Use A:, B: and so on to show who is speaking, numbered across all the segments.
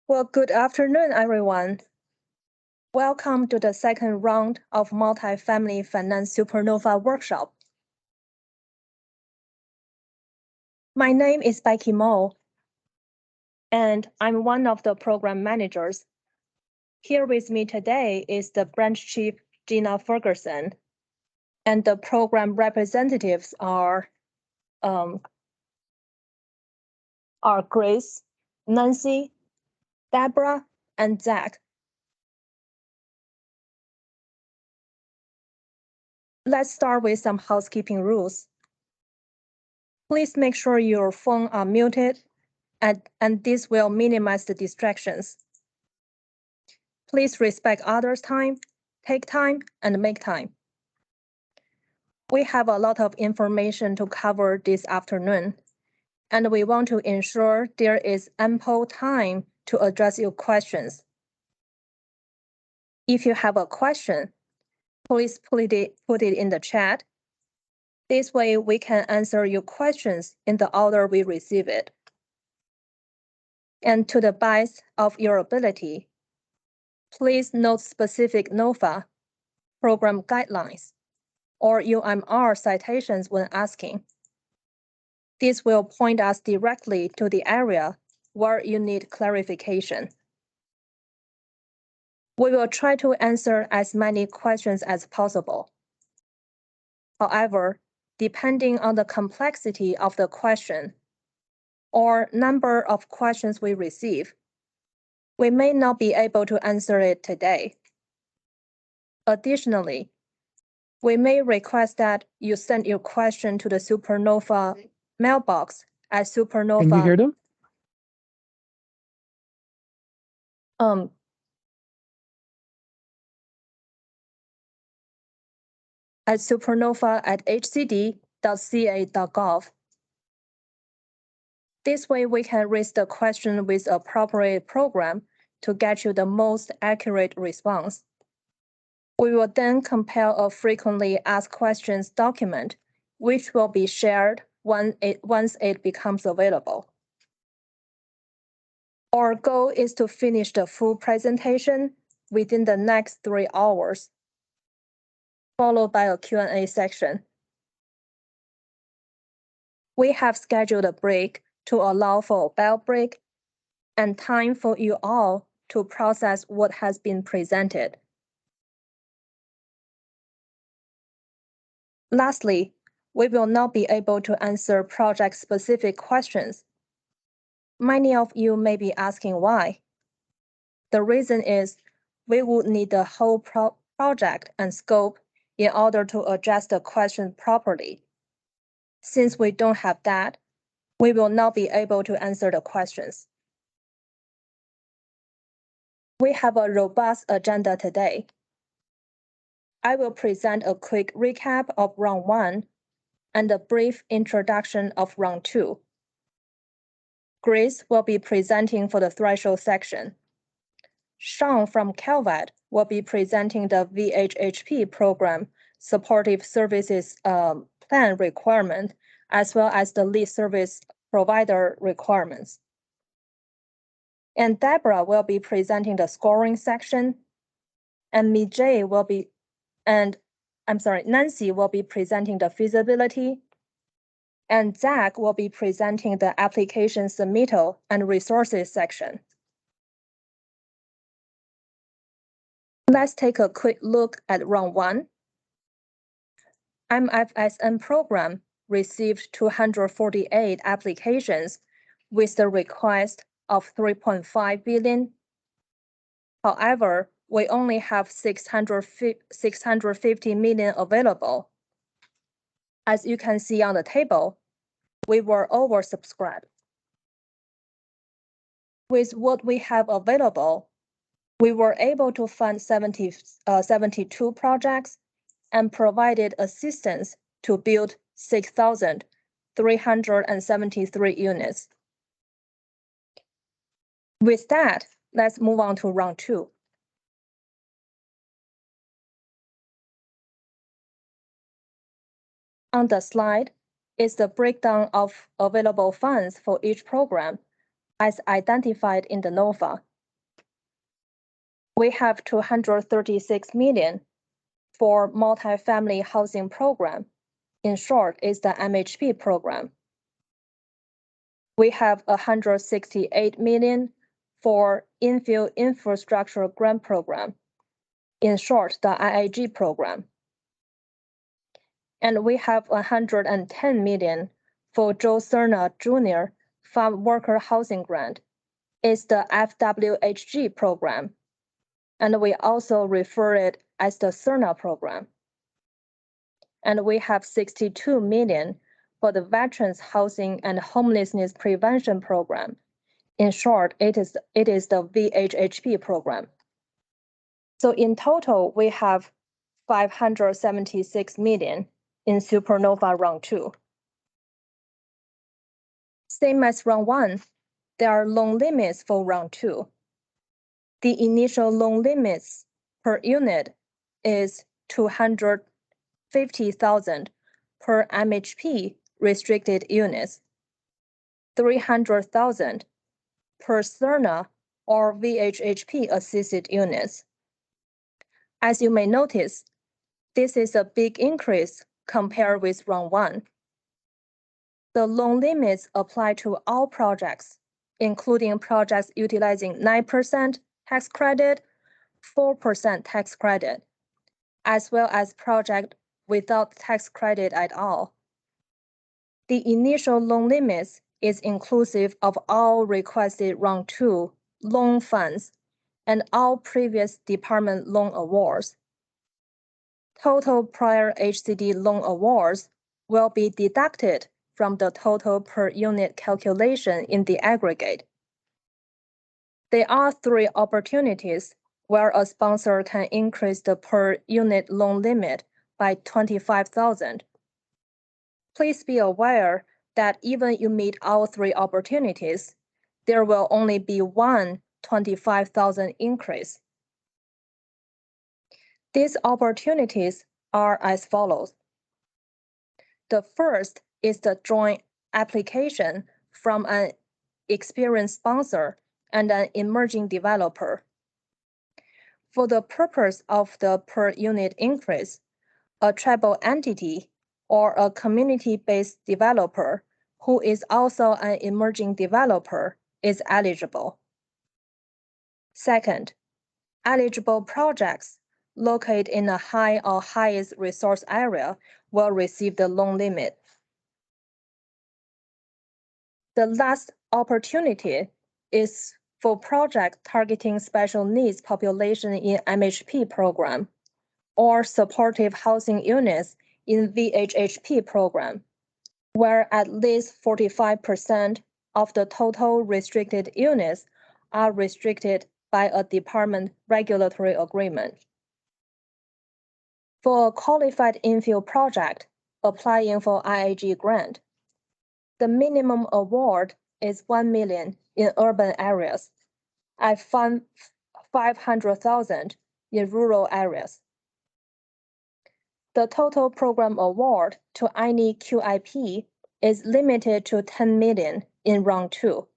A: Well, good afternoon, everyone. Welcome to the second round of Multifamily Finance Supernova workshop. My name is Becky Mo, and I'm one of the program managers. Here with me today is the branch chief, Gina Ferguson, and the program representatives are Grace, Nancy, Deborah, and Zach. Let's start with some housekeeping rules. Please make sure your phone are muted, and this will minimize the distractions. Please respect others' time, take time, and make time. We have a lot of information to cover this afternoon, and we want to ensure there is ample time to address your questions. If you have a question, please put it in the chat. This way we can answer your questions in the order we receive it. And to the best of your ability, please note specific NOFA, program guidelines, or UMR citations when asking. This will point us directly to the area where you need clarification. We will try to answer as many questions as possible. However, depending on the complexity of the question or number of questions we receive, we may not be able to answer it today. Additionally, we may request that you send your question to the Supernova mailbox at Supernova.
B: Can you hear them?
A: At supernova@hcd.ca.gov. This way we can raise the question with appropriate program to get you the most accurate response. We will then compile a frequently asked questions document, which will be shared once it becomes available. Our goal is to finish the full presentation within the next 3 hours, followed by a Q&A section. We have scheduled a break to allow for a bell break and time for you all to process what has been presented. Lastly, we will not be able to answer project-specific questions. Many of you may be asking why. The reason is we would need the whole project and scope in order to address the question properly. Since we don't have that, we will not be able to answer the questions. We have a robust agenda today. I will present a quick recap of round 1 and a brief introduction of round 2. Grace will be presenting for the threshold section. Sean from Calvet will be presenting the VHHP program supportive services plan requirement, as well as the lead service provider requirements. And Deborah will be presenting the scoring section, and Nancy will be presenting the feasibility, and Zach will be presenting the application submittal and resources section. Let's take a quick look at round 1. MFSN program received 248 applications with the request of 3.5 billion. However, we only have 650 million available. As you can see on the table, we were oversubscribed. With what we have available, we were able to fund 72 projects and provided assistance to build 6,373 units. With that, let's move on to round 2. On the slide is the breakdown of available funds for each program as identified in the NOFA. We have 236 million for Multifamily Housing Program. In short, is the MHP program. We have 168 million for Infill Infrastructure Grant Program. In short, the IIG program. And we have 110 million for Joe Serna Jr. Farmworker Housing Grant. It's the FWHG program. And we also refer it as the Serna program. And we have 62 million for the Veterans Housing and Homelessness Prevention Program. In short, it is the VHHP program. So in total, we have 576 million in Supernova Round 2. Same as Round 1, there are loan limits for Round 2. The initial loan limits per unit is 250,000 per MHP restricted units, 300,000 per Serna or VHHP assisted units. As you may notice, this is a big increase compared with Round 1. The loan limits apply to all projects, including projects utilizing 9% tax credit, 4% tax credit, as well as projects without tax credit at all. The initial loan limits is inclusive of all requested Round 2 loan funds and all previous department loan awards. Total prior HCD loan awards will be deducted from the total per unit calculation in the aggregate. There are 3 opportunities where a sponsor can increase the per unit loan limit by 25,000. Please be aware that even you meet all 3 opportunities, there will only be one 25,000 increase. These opportunities are as follows. The first is the joint application from an experienced sponsor and an emerging developer. For the purpose of the per unit increase, a tribal entity or a community-based developer who is also an emerging developer is eligible. Second, eligible projects located in a high or highest resource area will receive the loan limit. The last opportunity is for projects targeting special needs population in MHP program or supportive housing units in VHHP program, where at least 45% of the total restricted units are restricted by a department regulatory agreement. For a qualified infill project applying for IIG grant, the minimum award is 1 million in urban areas and 500,000 in rural areas. The total program award to any QIP is limited to 10 million in Round 2.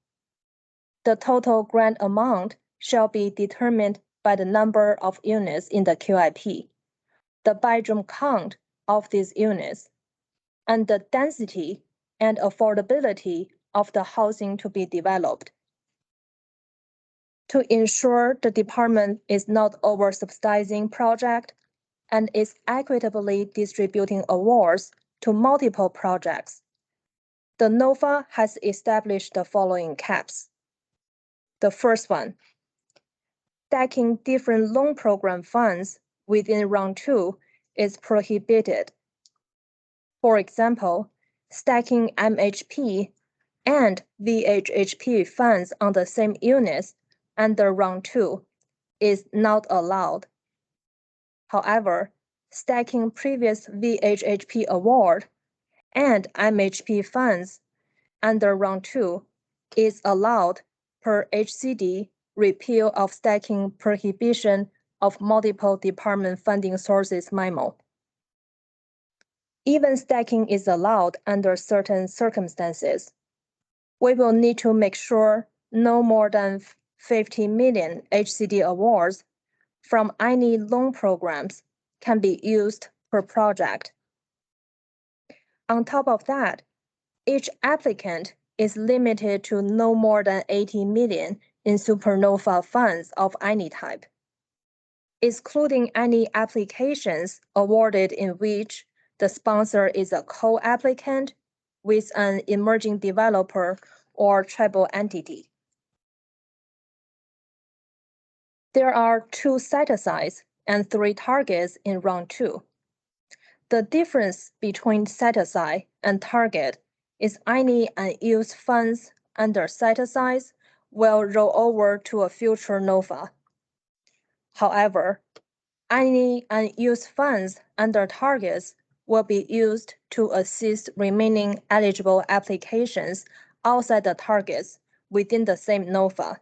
A: The total grant amount shall be determined by the number of units in the QIP, the bedroom count of these units, and the density and affordability of the housing to be developed. To ensure the department is not oversubsidizing project and is equitably distributing awards to multiple projects, the NOFA has established the following caps. The first one, stacking different loan program funds within Round 2 is prohibited. For example, stacking MHP and VHHP funds on the same units under Round 2 is not allowed. However, stacking previous VHHP award and MHP funds under Round 2 is allowed per HCD repeal of stacking prohibition of multiple department funding sources memo. Even stacking is allowed under certain circumstances. We will need to make sure no more than 50 million HCD awards from any loan programs can be used per project. On top of that, each applicant is limited to no more than 80 million in supernova funds of any type, excluding any applications awarded in which the sponsor is a co-applicant with an emerging developer or tribal entity. There are 2 set-asides and 3 targets in round 2. The difference between set-aside and target is any unused funds under set-asides will roll over to a future NOFA. However, any unused funds under targets will be used to assist remaining eligible applications outside the targets within the same NOFA.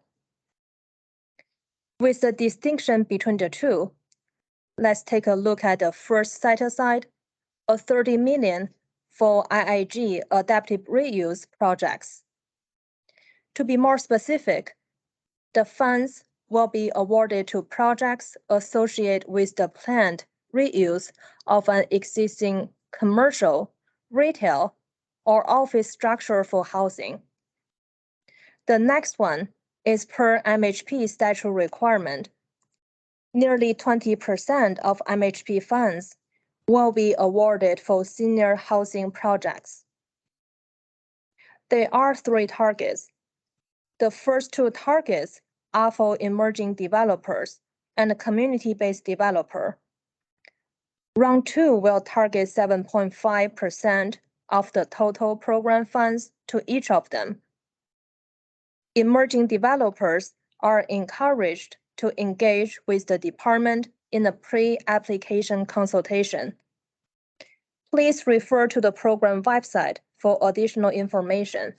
A: With the distinction between the two, let's take a look at the first set-aside, a 30 million for IIG adaptive reuse projects. To be more specific, the funds will be awarded to projects associated with the planned reuse of an existing commercial, retail, or office structure for housing. The next one is per MHP statute requirement. Nearly 20% of MHP funds will be awarded for senior housing projects. There are 3 targets. The first 2 targets are for emerging developers and community-based developer. Round 2 will target 7.5% of the total program funds to each of them. Emerging developers are encouraged to engage with the department in a pre-application consultation. Please refer to the program website for additional information.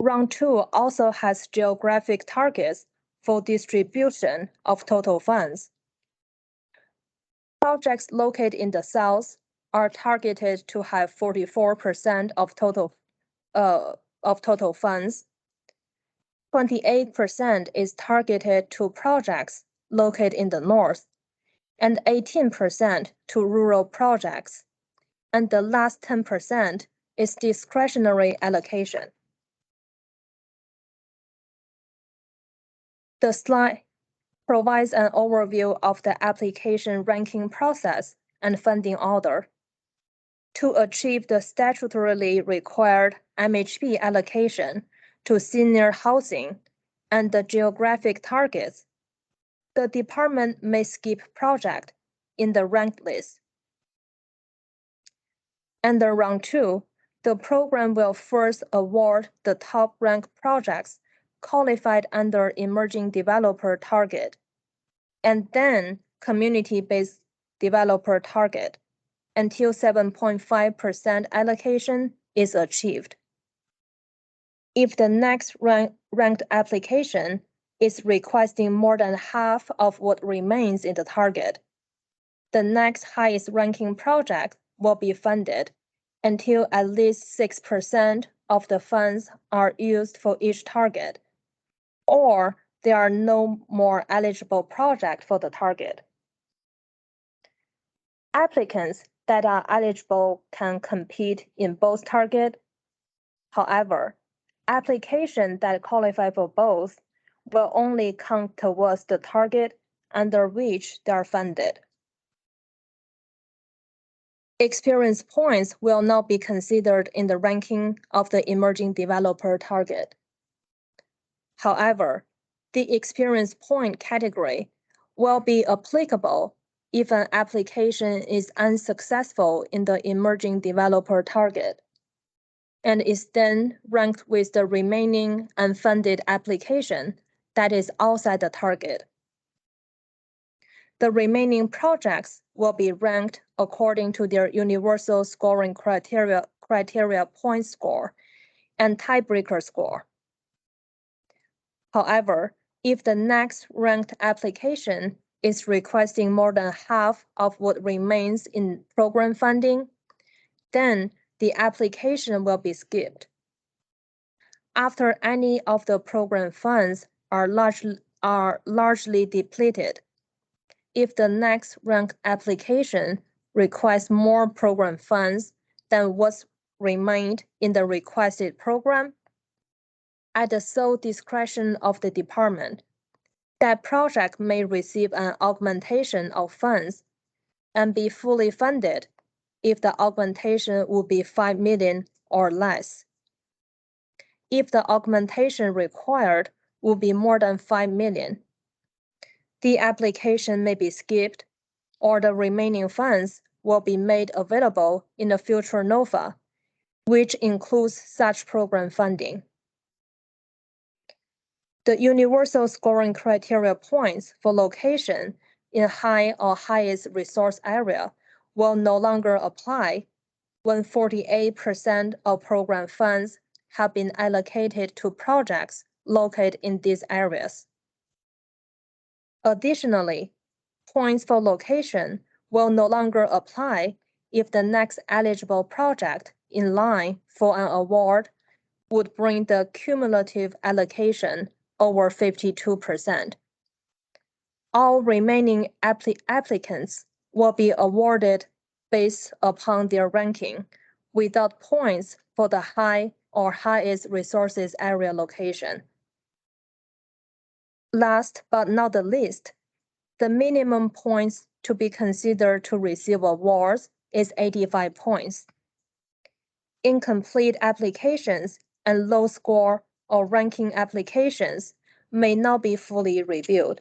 A: Round 2 also has geographic targets for distribution of total funds. Projects located in the South are targeted to have 44% of total funds. 28% is targeted to projects located in the North, and 18% to rural projects, and the last 10% is discretionary allocation. The slide provides an overview of the application ranking process and funding order. To achieve the statutorily required MHP allocation to senior housing and the geographic targets, the department may skip project in the ranked list. Under round 2, the program will first award the top-ranked projects qualified under emerging developer target, and then community-based developer target until 7.5% allocation is achieved. If the next ranked application is requesting more than half of what remains in the target, the next highest ranking project will be funded until at least 6% of the funds are used for each target, or there are no more eligible projects for the target. Applicants that are eligible can compete in both targets. However, applications that qualify for both will only count towards the target under which they are funded. Experience points will not be considered in the ranking of the emerging developer target. However, the experience point category will be applicable if an application is unsuccessful in the emerging developer target and is then ranked with the remaining unfunded application that is outside the target. The remaining projects will be ranked according to their universal scoring criteria point score and tiebreaker score. However, if the next ranked application is requesting more than half of what remains in program funding, then the application will be skipped. After any of the program funds are are largely depleted. If the next ranked application requires more program funds than what's remained in the requested program, at the sole discretion of the department, that project may receive an augmentation of funds and be fully funded if the augmentation would be $5 million or less. If the augmentation required would be more than $5 million, the application may be skipped, or the remaining funds will be made available in the future NOFA, which includes such program funding. The universal scoring criteria points for location in high or highest resource area will no longer apply when 48% of program funds have been allocated to projects located in these areas. Additionally, points for location will no longer apply if the next eligible project in line for an award would bring the cumulative allocation over 52%. All remaining applicants will be awarded based upon their ranking, without points for the high or highest resources area location. Last but not the least, the minimum points to be considered to receive awards is 85 points. Incomplete applications and low score or ranking applications may not be fully reviewed.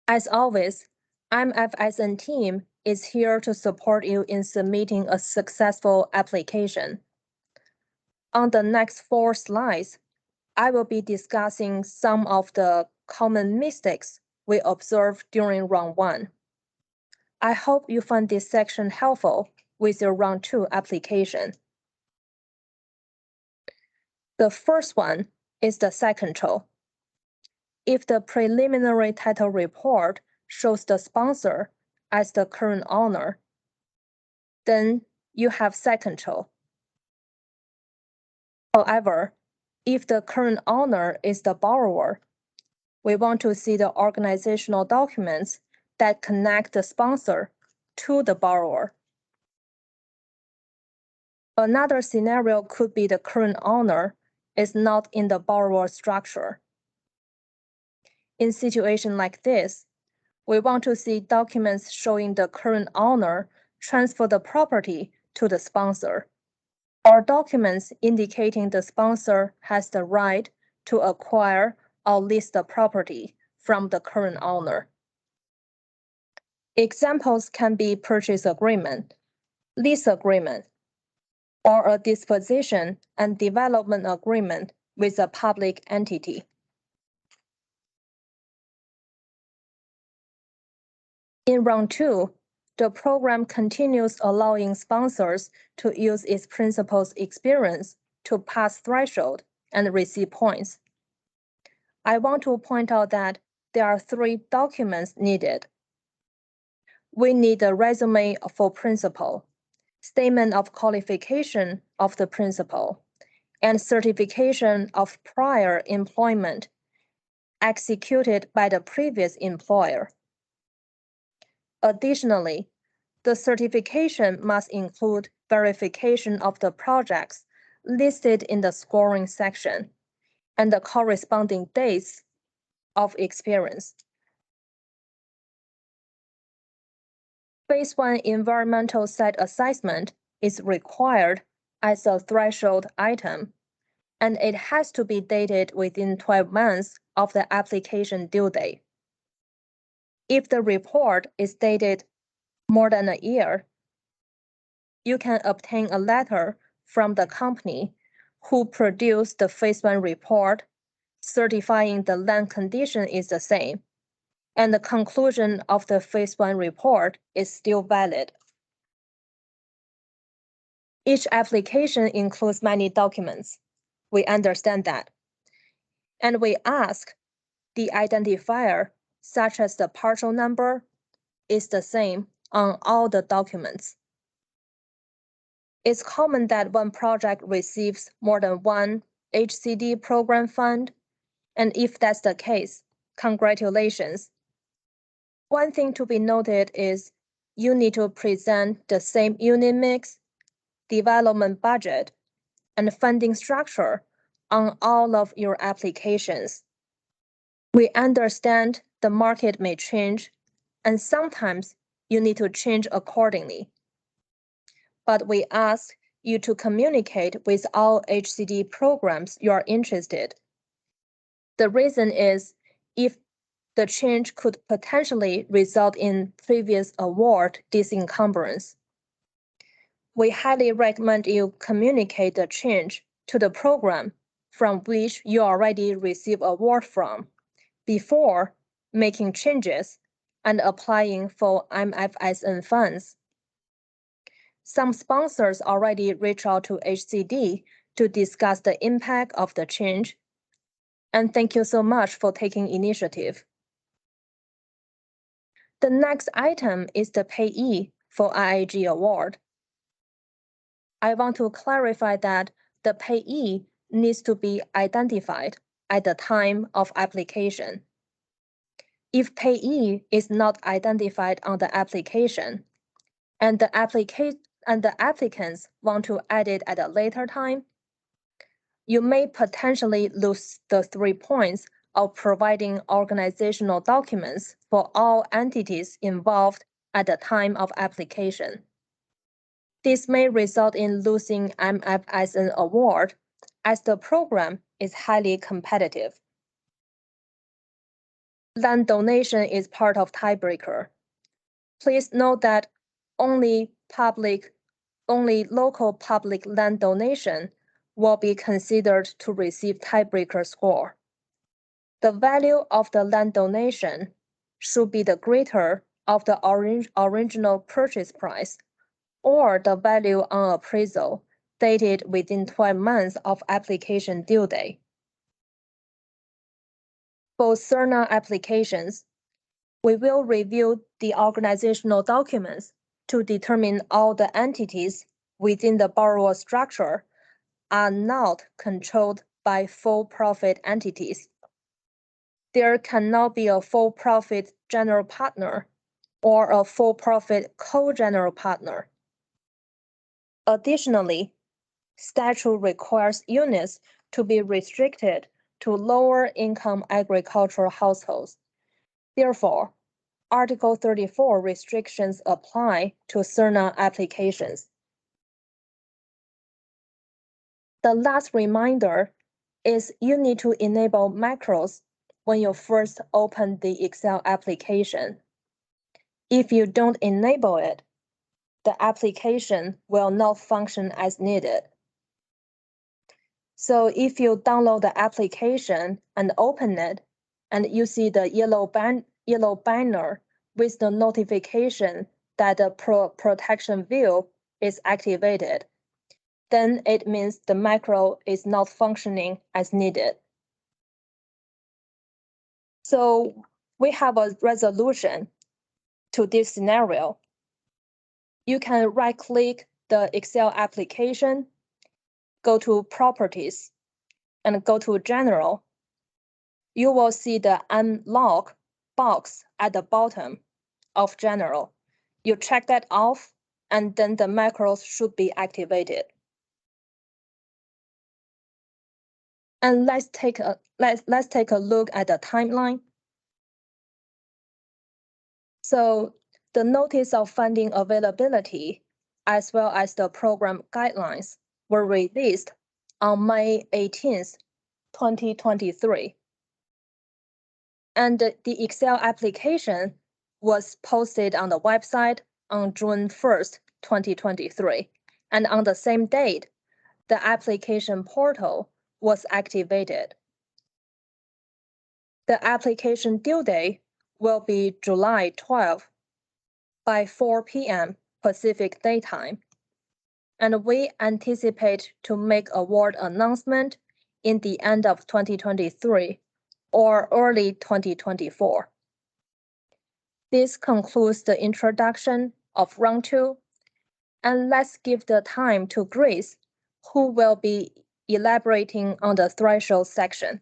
A: As always, MFSN team is here to support you in submitting a successful application. On the next 4 slides, I will be discussing some of the common mistakes we observed during round 1. I hope you find this section helpful with your round 2 application. The first one is the site control. If the preliminary title report shows the sponsor as the current owner, then you have site control. However, if the current owner is the borrower, we want to see the organizational documents that connect the sponsor to the borrower. Another scenario could be the current owner is not in the borrower structure. In situations like this, we want to see documents showing the current owner transfer the property to the sponsor, or documents indicating the sponsor has the right to acquire or lease the property from the current owner. Examples can be purchase agreement, lease agreement, or a disposition and development agreement with a public entity. In round 2, the program continues allowing sponsors to use its principal's experience to pass threshold and receive points. I want to point out that there are 3 documents needed. We need a resume for principal, statement of qualification of the principal, and certification of prior employment executed by the previous employer. Additionally, the certification must include verification of the projects listed in the scoring section and the corresponding dates of experience. Phase 1 environmental site assessment is required as a threshold item, and it has to be dated within 12 months of the application due date. If the report is dated more than a year, you can obtain a letter from the company who produced the Phase 1 report certifying the land condition is the same, and the conclusion of the Phase 1 report is still valid. Each application includes many documents. We understand that. And we ask the identifier, such as the parcel number, is the same on all the documents. It's common that one project receives more than one HCD program fund? And if that's the case, congratulations. One thing to be noted is you need to present the same unit mix, development budget, and funding structure on all of your applications. We understand the market may change, and sometimes you need to change accordingly. But we ask you to communicate with all HCD programs you are interested. The reason is if the change could potentially result in previous award disencumbrance. We highly recommend you communicate the change to the program from which you already receive award from before making changes and applying for MFSN funds. Some sponsors already reach out to HCD to discuss the impact of the change. And thank you so much for taking initiative. The next item is the payee for IIG award. I want to clarify that the payee needs to be identified at the time of application. If payee is not identified on the application, and the applicants want to add it at a later time, you may potentially lose the 3 points of providing organizational documents for all entities involved at the time of application. This may result in losing MFSN award as the program is highly competitive. Land donation is part of tiebreaker. Please note that only local public land donation will be considered to receive tiebreaker score. The value of the land donation should be the greater of the original purchase price or the value on appraisal dated within 12 months of application due date. For Serna applications, we will review the organizational documents to determine all the entities within the borrower structure are not controlled by for-profit entities. There cannot be a for-profit general partner or a for-profit co-general partner. Additionally, statute requires units to be restricted to lower-income agricultural households. Therefore, Article 34 restrictions apply to Serna applications. The last reminder is you need to enable macros when you first open the Excel application. If you don't enable it, the application will not function as needed. So if you download the application and open it, and you see the yellow banner with the notification that the protection view is activated, then it means the macro is not functioning as needed. So we have a resolution to this scenario. You can right-click the Excel application, go to Properties, and go to General. You will see the Unlock box at the bottom of General. You check that off, and then the macros should be activated. And let's take a look at the timeline. So the notice of funding availability, as well as the program guidelines, were released on May 18th, 2023. And the Excel application was posted on the website on June 1st, 2023. And on the same date, the application portal was activated. The application due date will be July 12th by 4 p.m. Pacific Daytime. And we anticipate to make award announcement in the end of 2023 or early 2024. This concludes the introduction of round 2, and let's give the time to Grace, who will be elaborating on the threshold section.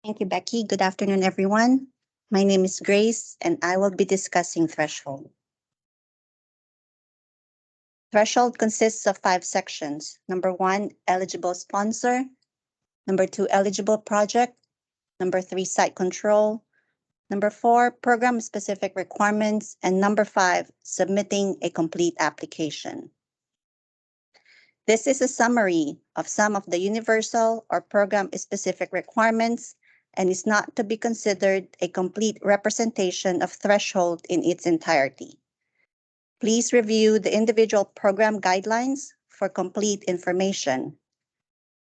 B: Thank you, Becky. Good afternoon, everyone. My name is Grace, and I will be discussing threshold. Threshold consists of 5 sections. Number 1, eligible sponsor. Number 2, eligible project. Number 3, site control. Number 4, program-specific requirements. And number 5, submitting a complete application. This is a summary of some of the universal or program-specific requirements and is not to be considered a complete representation of threshold in its entirety. Please review the individual program guidelines for complete information.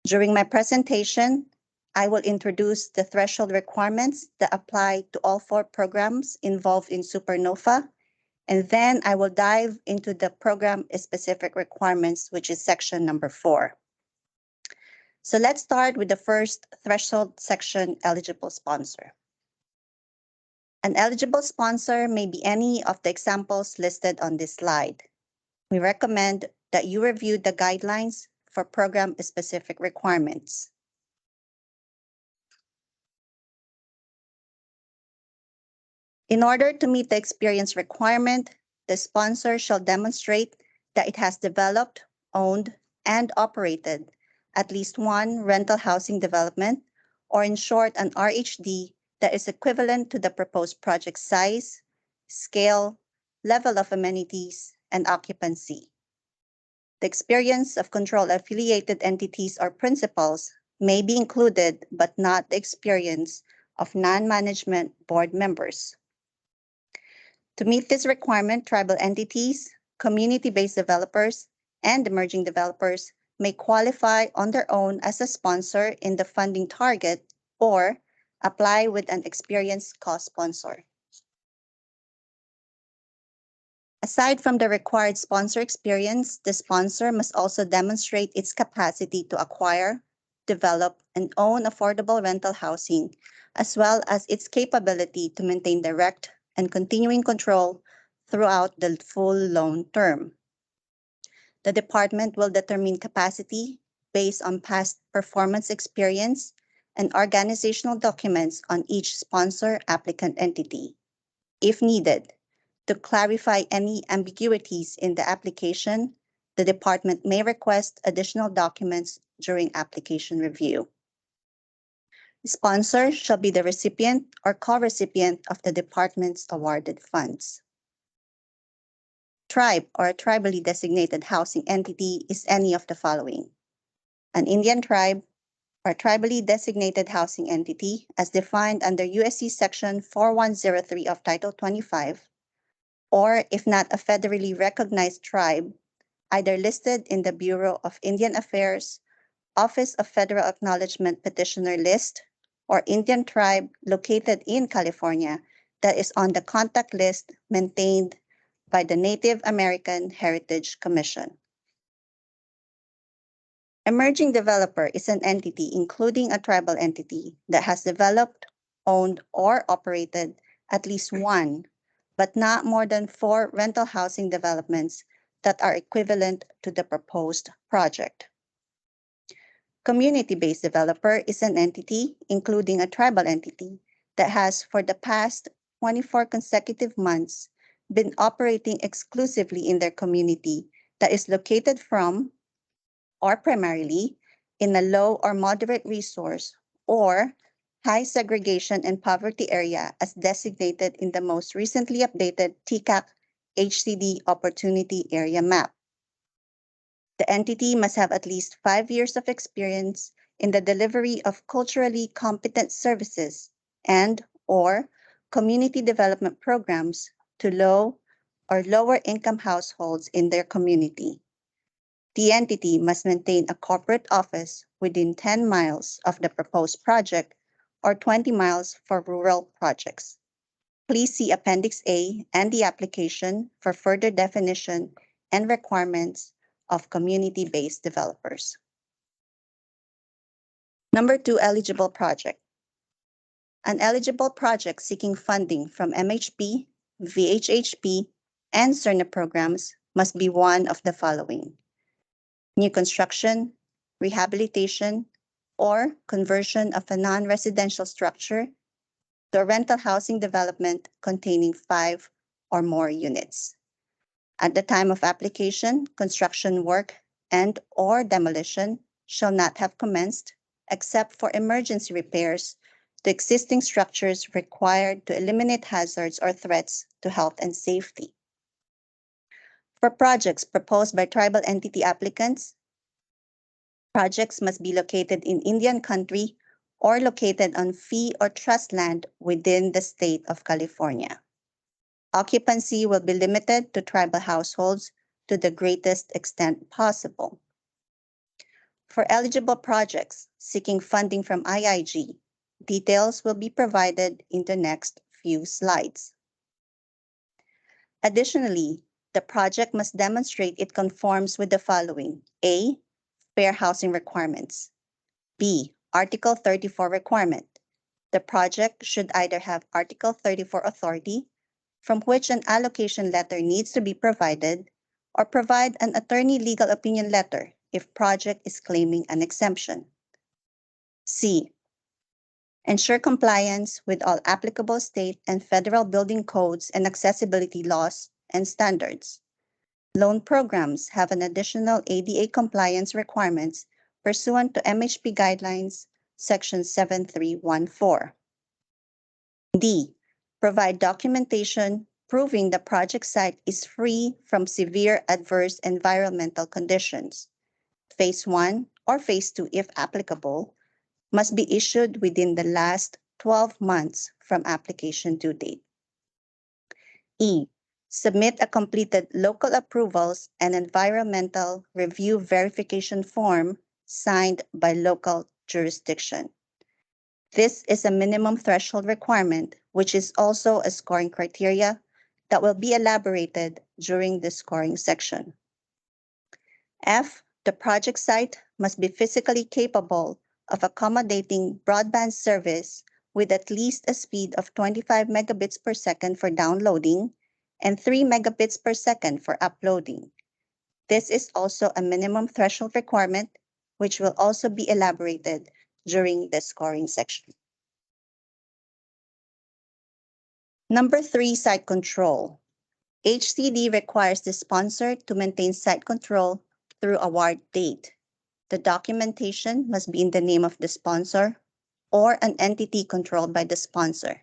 B: During my presentation, I will introduce the threshold requirements that apply to all 4 programs involved in NOFA, and then I will dive into the program-specific requirements, which is section number 4. So let's start with the first threshold section, eligible sponsor. An eligible sponsor may be any of the examples listed on this slide. We recommend that you review the guidelines for program-specific requirements. In order to meet the experience requirement, the sponsor shall demonstrate that it has developed, owned, and operated at least one rental housing development, or in short, an RHD that is equivalent to the proposed project size, scale, level of amenities, and occupancy. The experience of control-affiliated entities or principals may be included, but not the experience of non-management board members. To meet this requirement, tribal entities, community-based developers, and emerging developers may qualify on their own as a sponsor in the funding target or apply with an experienced co-sponsor. Aside from the required sponsor experience, the sponsor must also demonstrate its capacity to acquire, develop, and own affordable rental housing, as well as its capability to maintain direct and continuing control throughout the full loan term. The department will determine capacity based on past performance experience and organizational documents on each sponsor applicant entity. If needed, to clarify any ambiguities in the application, the department may request additional documents during application review. The sponsor shall be the recipient or co-recipient of the department's awarded funds. Tribe or a tribally designated housing entity is any of the following: an Indian tribe or tribally designated housing entity as defined under USC Section 4103 of Title 25, or if not a federally recognized tribe, either listed in the Bureau of Indian Affairs, Office of Federal Acknowledgement Petitioner List, or Indian tribe located in California that is on the contact list maintained by the Native American Heritage Commission. Emerging developer is an entity, including a tribal entity, that has developed, owned, or operated at least one, but not more than 4 rental housing developments that are equivalent to the proposed project. Community-based developer is an entity, including a tribal entity, that has for the past 24 consecutive months been operating exclusively in their community that is located from or primarily in a low or moderate resource or high segregation and poverty area as designated in the most recently updated TCAC HCD Opportunity Area Map. The entity must have at least 5 years of experience in the delivery of culturally competent services and/or community development programs to low or lower income households in their community. The entity must maintain a corporate office within 10 miles of the proposed project or 20 miles for rural projects. Please see Appendix A and the application for further definition and requirements of community-based developers. Number 2, eligible project. An eligible project seeking funding from MHP, VHHP, and Serna programs must be one of the following: new construction, rehabilitation, or conversion of a non-residential structure to a rental housing development containing 5 or more units. At the time of application, construction work and/or demolition shall not have commenced except for emergency repairs to existing structures required to eliminate hazards or threats to health and safety. For projects proposed by tribal entity applicants, projects must be located in Indian country or located on fee or trust land within the state of California. Occupancy will be limited to tribal households to the greatest extent possible. For eligible projects seeking funding from IIG, details will be provided in the next few slides. Additionally, the project must demonstrate it conforms with the following: A, fair housing requirements; B, Article 34 requirement. The project should either have Article 34 authority, from which an allocation letter needs to be provided, or provide an attorney legal opinion letter if project is claiming an exemption. C, ensure compliance with all applicable state and federal building codes and accessibility laws and standards. Loan programs have an additional ADA compliance requirements pursuant to MHP Guidelines, Section 7314. D, provide documentation proving the project site is free from severe adverse environmental conditions. Phase 1 or Phase 2, if applicable, must be issued within the last 12 months from application due date. E, submit a completed local approvals and environmental review verification form signed by local jurisdiction. This is a minimum threshold requirement, which is also a scoring criteria that will be elaborated during the scoring section. F, the project site must be physically capable of accommodating broadband service with at least a speed of 25 megabits per second for downloading and 3 megabits per second for uploading. This is also a minimum threshold requirement, which will also be elaborated during the scoring section. Number 3, site control. HCD requires the sponsor to maintain site control through award date. The documentation must be in the name of the sponsor or an entity controlled by the sponsor.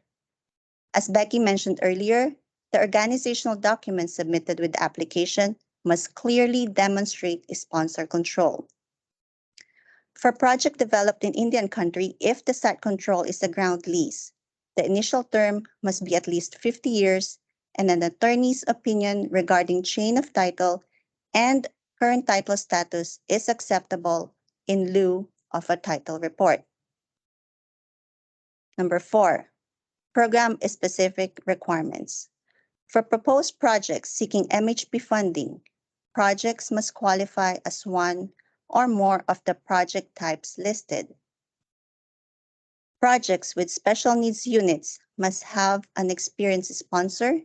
B: As Becky mentioned earlier, the organizational documents submitted with the application must clearly demonstrate sponsor control. For project developed in Indian country, if the site control is a ground lease, the initial term must be at least 50 years and an attorney's opinion regarding chain of title and current title status is acceptable in lieu of a title report. Number 4, program-specific requirements. For proposed projects seeking MHP funding, projects must qualify as one or more of the project types listed. Projects with special needs units must have an experienced sponsor,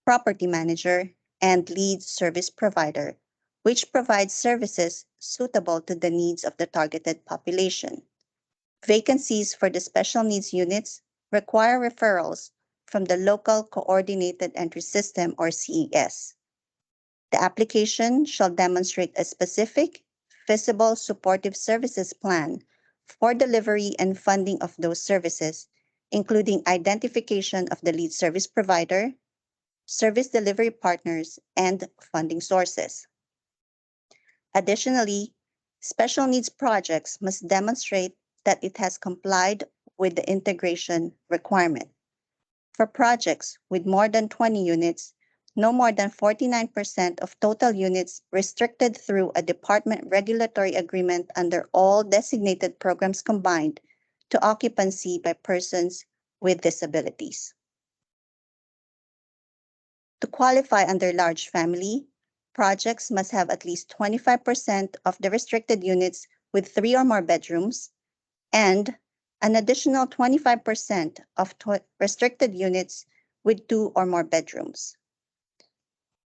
B: property manager, and lead service provider, which provides services suitable to the needs of the targeted population. Vacancies for the special needs units require referrals from the local Coordinated Entry System or CES. The application shall demonstrate a specific, feasible supportive services plan for delivery and funding of those services, including identification of the lead service provider, service delivery partners, and funding sources. Additionally, special needs projects must demonstrate that it has complied with the integration requirement. For projects with more than 20 units, no more than 49% of total units restricted through a department regulatory agreement under all designated programs combined to occupancy by persons with disabilities. To qualify under large family, projects must have at least 25% of the restricted units with 3 or more bedrooms and an additional 25% of restricted units with 2 or more bedrooms.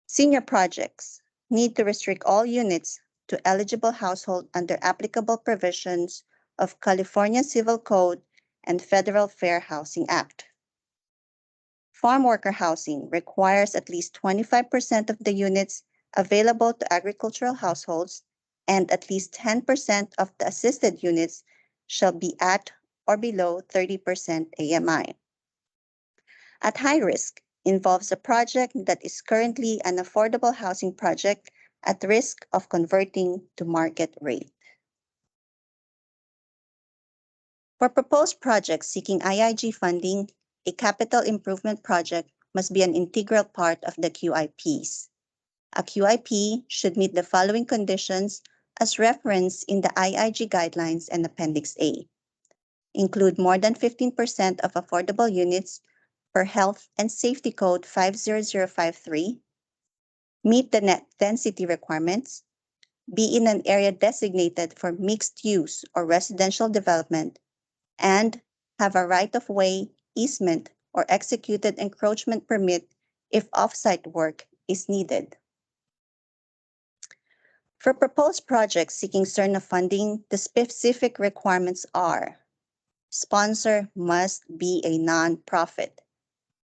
B: Senior projects need to restrict all units to eligible household under applicable provisions of California Civil Code and Federal Fair Housing Act. Farm worker housing requires at least 25% of the units available to agricultural households, and at least 10% of the assisted units shall be at or below 30% AMI. At high risk involves a project that is currently an affordable housing project at risk of converting to market rate. For proposed projects seeking IIG funding, a capital improvement project must be an integral part of the QIPs. A QIP should meet the following conditions as referenced in the IIG Guidelines and Appendix A. Include more than 15% of affordable units per Health and Safety Code 50053, meet the net density requirements, be in an area designated for mixed use or residential development, and have a right-of-way, easement, or executed encroachment permit if off-site work is needed. For proposed projects seeking Serna funding, the specific requirements are: sponsor must be a non-profit.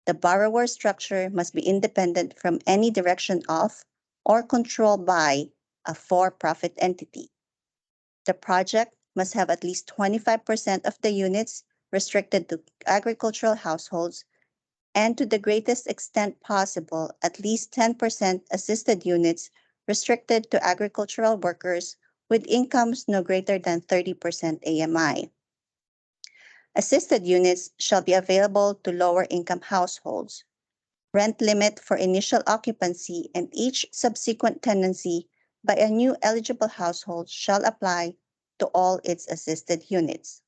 B: The borrower structure must be independent from any direction of or controlled by a for-profit entity. The project must have at least 25% of the units restricted to agricultural households, and to the greatest extent possible, at least 10% assisted units restricted to agricultural workers with incomes no greater than 30% AMI. Assisted units shall be available to lower-income households. Rent limit for initial occupancy and each subsequent tenancy by a new eligible household shall apply to all its assisted units.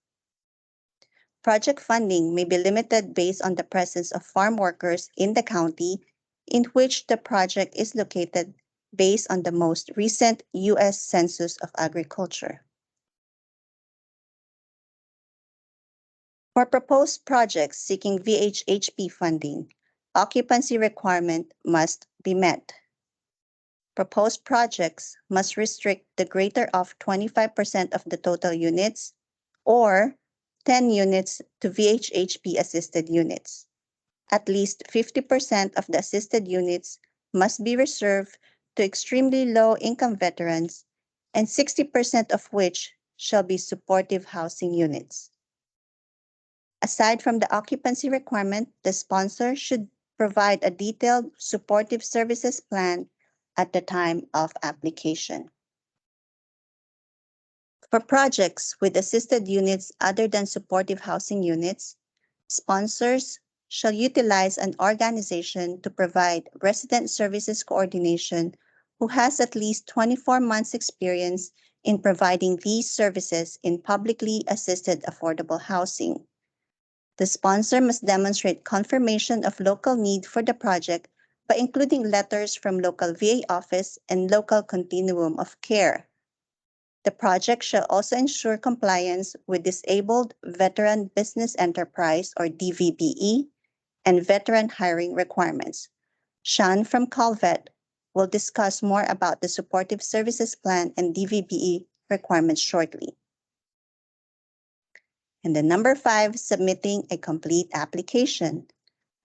B: Project funding may be limited based on the presence of farm workers in the county in which the project is located based on the most recent U.S. Census of Agriculture. For proposed projects seeking VHHP funding, occupancy requirement must be met. Proposed projects must restrict the greater of 25% of the total units or 10 units to VHHP assisted units. At least 50% of the assisted units must be reserved to extremely low-income veterans, and 60% of which shall be supportive housing units. Aside from the occupancy requirement, the sponsor should provide a detailed supportive services plan at the time of application. For projects with assisted units other than supportive housing units, sponsors shall utilize an organization to provide resident services coordination who has at least 24 months experience in providing these services in publicly assisted affordable housing. The sponsor must demonstrate confirmation of local need for the project by including letters from local VA office and local continuum of care. The project shall also ensure compliance with Disabled Veteran Business Enterprise or DVBE and veteran hiring requirements. Sean from Calvet will discuss more about the supportive services plan and DVBE requirements shortly. And then number 5, submitting a complete application.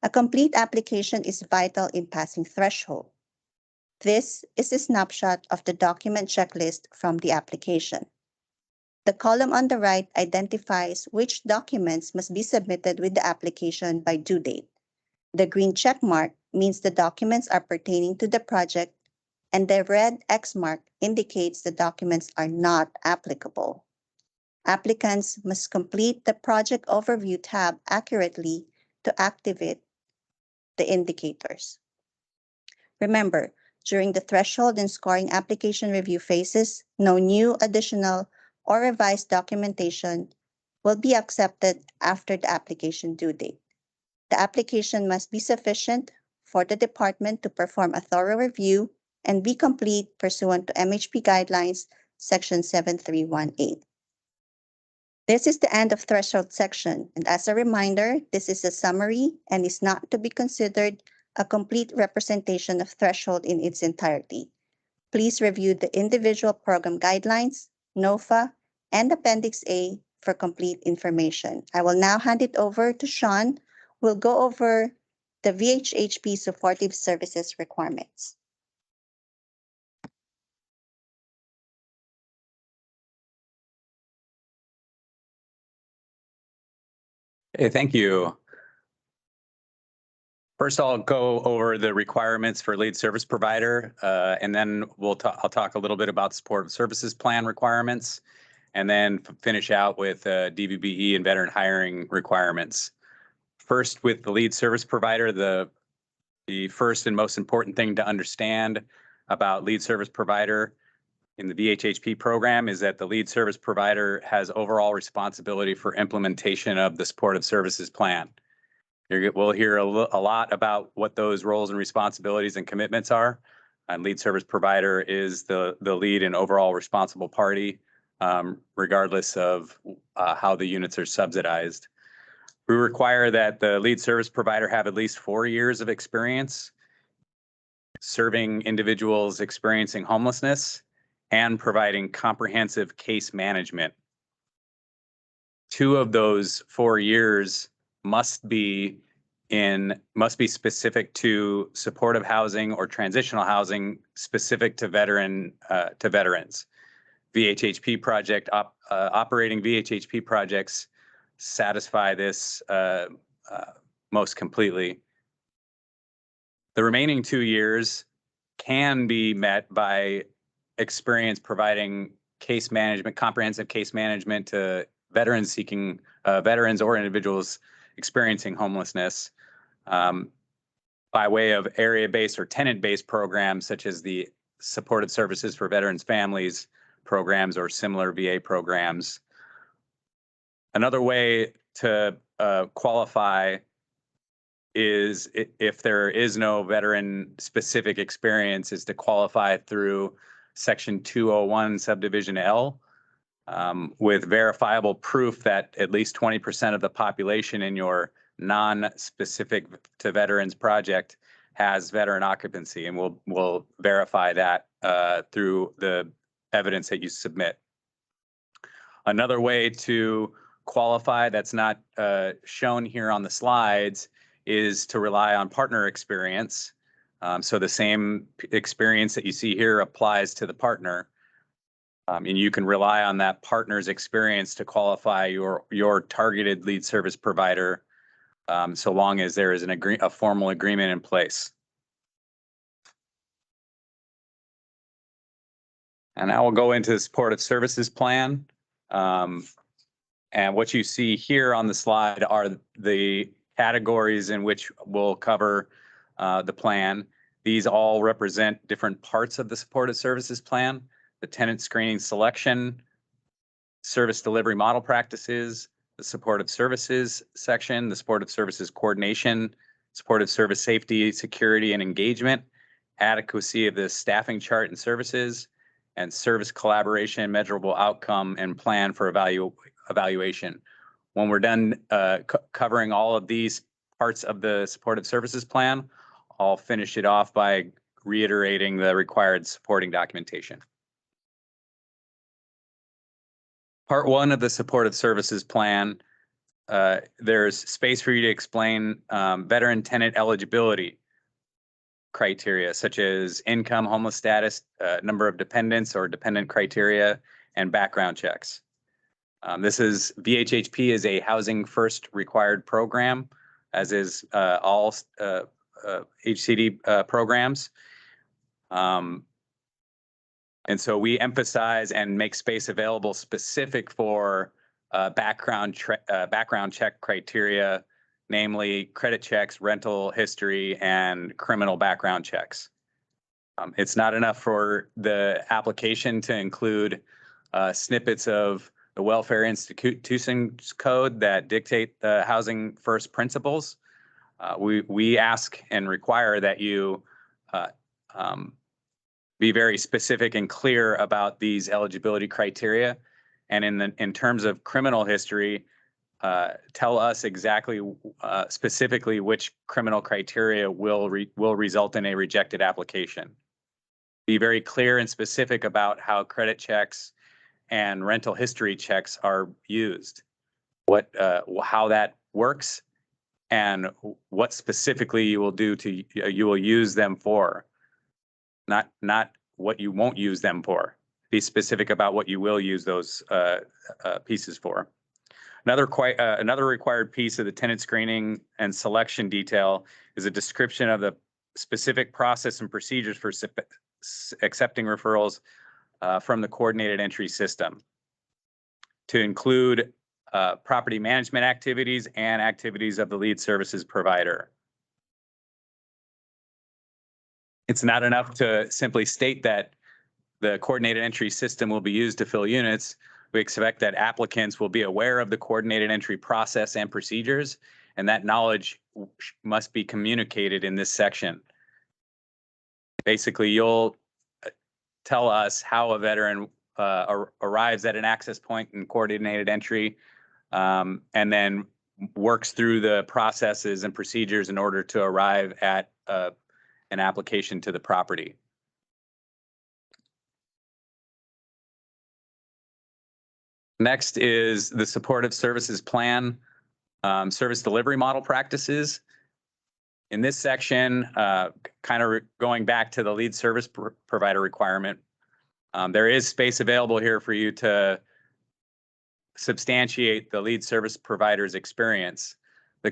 B: A complete application is vital in passing threshold. This is a snapshot of the document checklist from the application. The column on the right identifies which documents must be submitted with the application by due date. The green check mark means the documents are pertaining to the project, and the red X mark indicates the documents are not applicable. Applicants must complete the Project Overview tab accurately to activate the indicators. Remember, during the threshold and scoring application review phases, no new, additional, or revised documentation will be accepted after the application due date. The application must be sufficient for the department to perform a thorough review and be complete pursuant to MHP Guidelines, Section 7318. This is the end of threshold section, and as a reminder, this is a summary and is not to be considered a complete representation of threshold in its entirety. Please review the individual program guidelines, NOFA, and Appendix A for complete information. I will now hand it over to Sean, who will go over the VHHP supportive services requirements.
C: Hey, thank you. First, I'll go over the requirements for lead service provider, and then I'll talk a little bit about supportive services plan requirements, and then finish out with DVBE and veteran hiring requirements. First, with the lead service provider, the first and most important thing to understand about lead service provider in the VHHP program is that the lead service provider has overall responsibility for implementation of the supportive services plan. We'll hear a lot about what those roles and responsibilities and commitments are. And lead service provider is the lead and overall responsible party, regardless of how the units are subsidized. We require that the lead service provider have at least 4 years of experience serving individuals experiencing homelessness and providing comprehensive case management. 2 of those 4 years must be specific to supportive housing or transitional housing specific to veterans. VHHP project operating VHHP projects satisfy this most completely. The remaining 2 years can be met by experience providing case management, comprehensive case management to veterans seeking veterans or individuals experiencing homelessness by way of area-based or tenant-based programs such as the supportive services for veterans families programs or similar VA programs. Another way to qualify is if there is no veteran specific experience is to qualify through Section 201 Subdivision L with verifiable proof that at least 20% of the population in your non-specific to veterans project has veteran occupancy, and we'll verify that through the evidence that you submit. Another way to qualify that's not shown here on the slides is to rely on partner experience. So the same experience that you see here applies to the partner. And you can rely on that partner's experience to qualify your targeted lead service provider, so long as there is a formal agreement in place. And now we'll go into the supportive services plan. And what you see here on the slide are the categories in which we'll cover the plan. These all represent different parts of the supportive services plan: the tenant screening selection, service delivery model practices, the supportive services section, the supportive services coordination, supportive service safety, security, and engagement, adequacy of the staffing chart and services, and service collaboration, measurable outcome, and plan for evaluation. When we're done covering all of these parts of the supportive services plan, I'll finish it off by reiterating the required supporting documentation. Part 1 of the supportive services plan, there's space for you to explain veteran tenant eligibility criteria, such as income, homeless status, number of dependents or dependent criteria, and background checks. VHHP is a housing first required program, as is all HCD programs. And so we emphasize and make space available specific for background check criteria, namely credit checks, rental history, and criminal background checks. It's not enough for the application to include snippets of the Welfare Institutions Code that dictate the housing first principles. We ask and require that you be very specific and clear about these eligibility criteria. And in terms of criminal history, tell us exactly, specifically which criminal criteria will result in a rejected application. Be very clear and specific about how credit checks and rental history checks are used, how that works, and what specifically you will do to you will use them for, not what you won't use them for. Be specific about what you will use those pieces for. Another required piece of the tenant screening and selection detail is a description of the specific process and procedures for accepting referrals from the coordinated entry system, to include property management activities and activities of the lead services provider. It's not enough to simply state that the coordinated entry system will be used to fill units. We expect that applicants will be aware of the coordinated entry process and procedures, and that knowledge must be communicated in this section. Basically, you'll tell us how a veteran arrives at an access point in coordinated entry, and then works through the processes and procedures in order to arrive at an application to the property. Next is the supportive services plan, service delivery model practices. In this section, kind of going back to the lead service provider requirement, there is space available here for you to substantiate the lead service provider's experience. The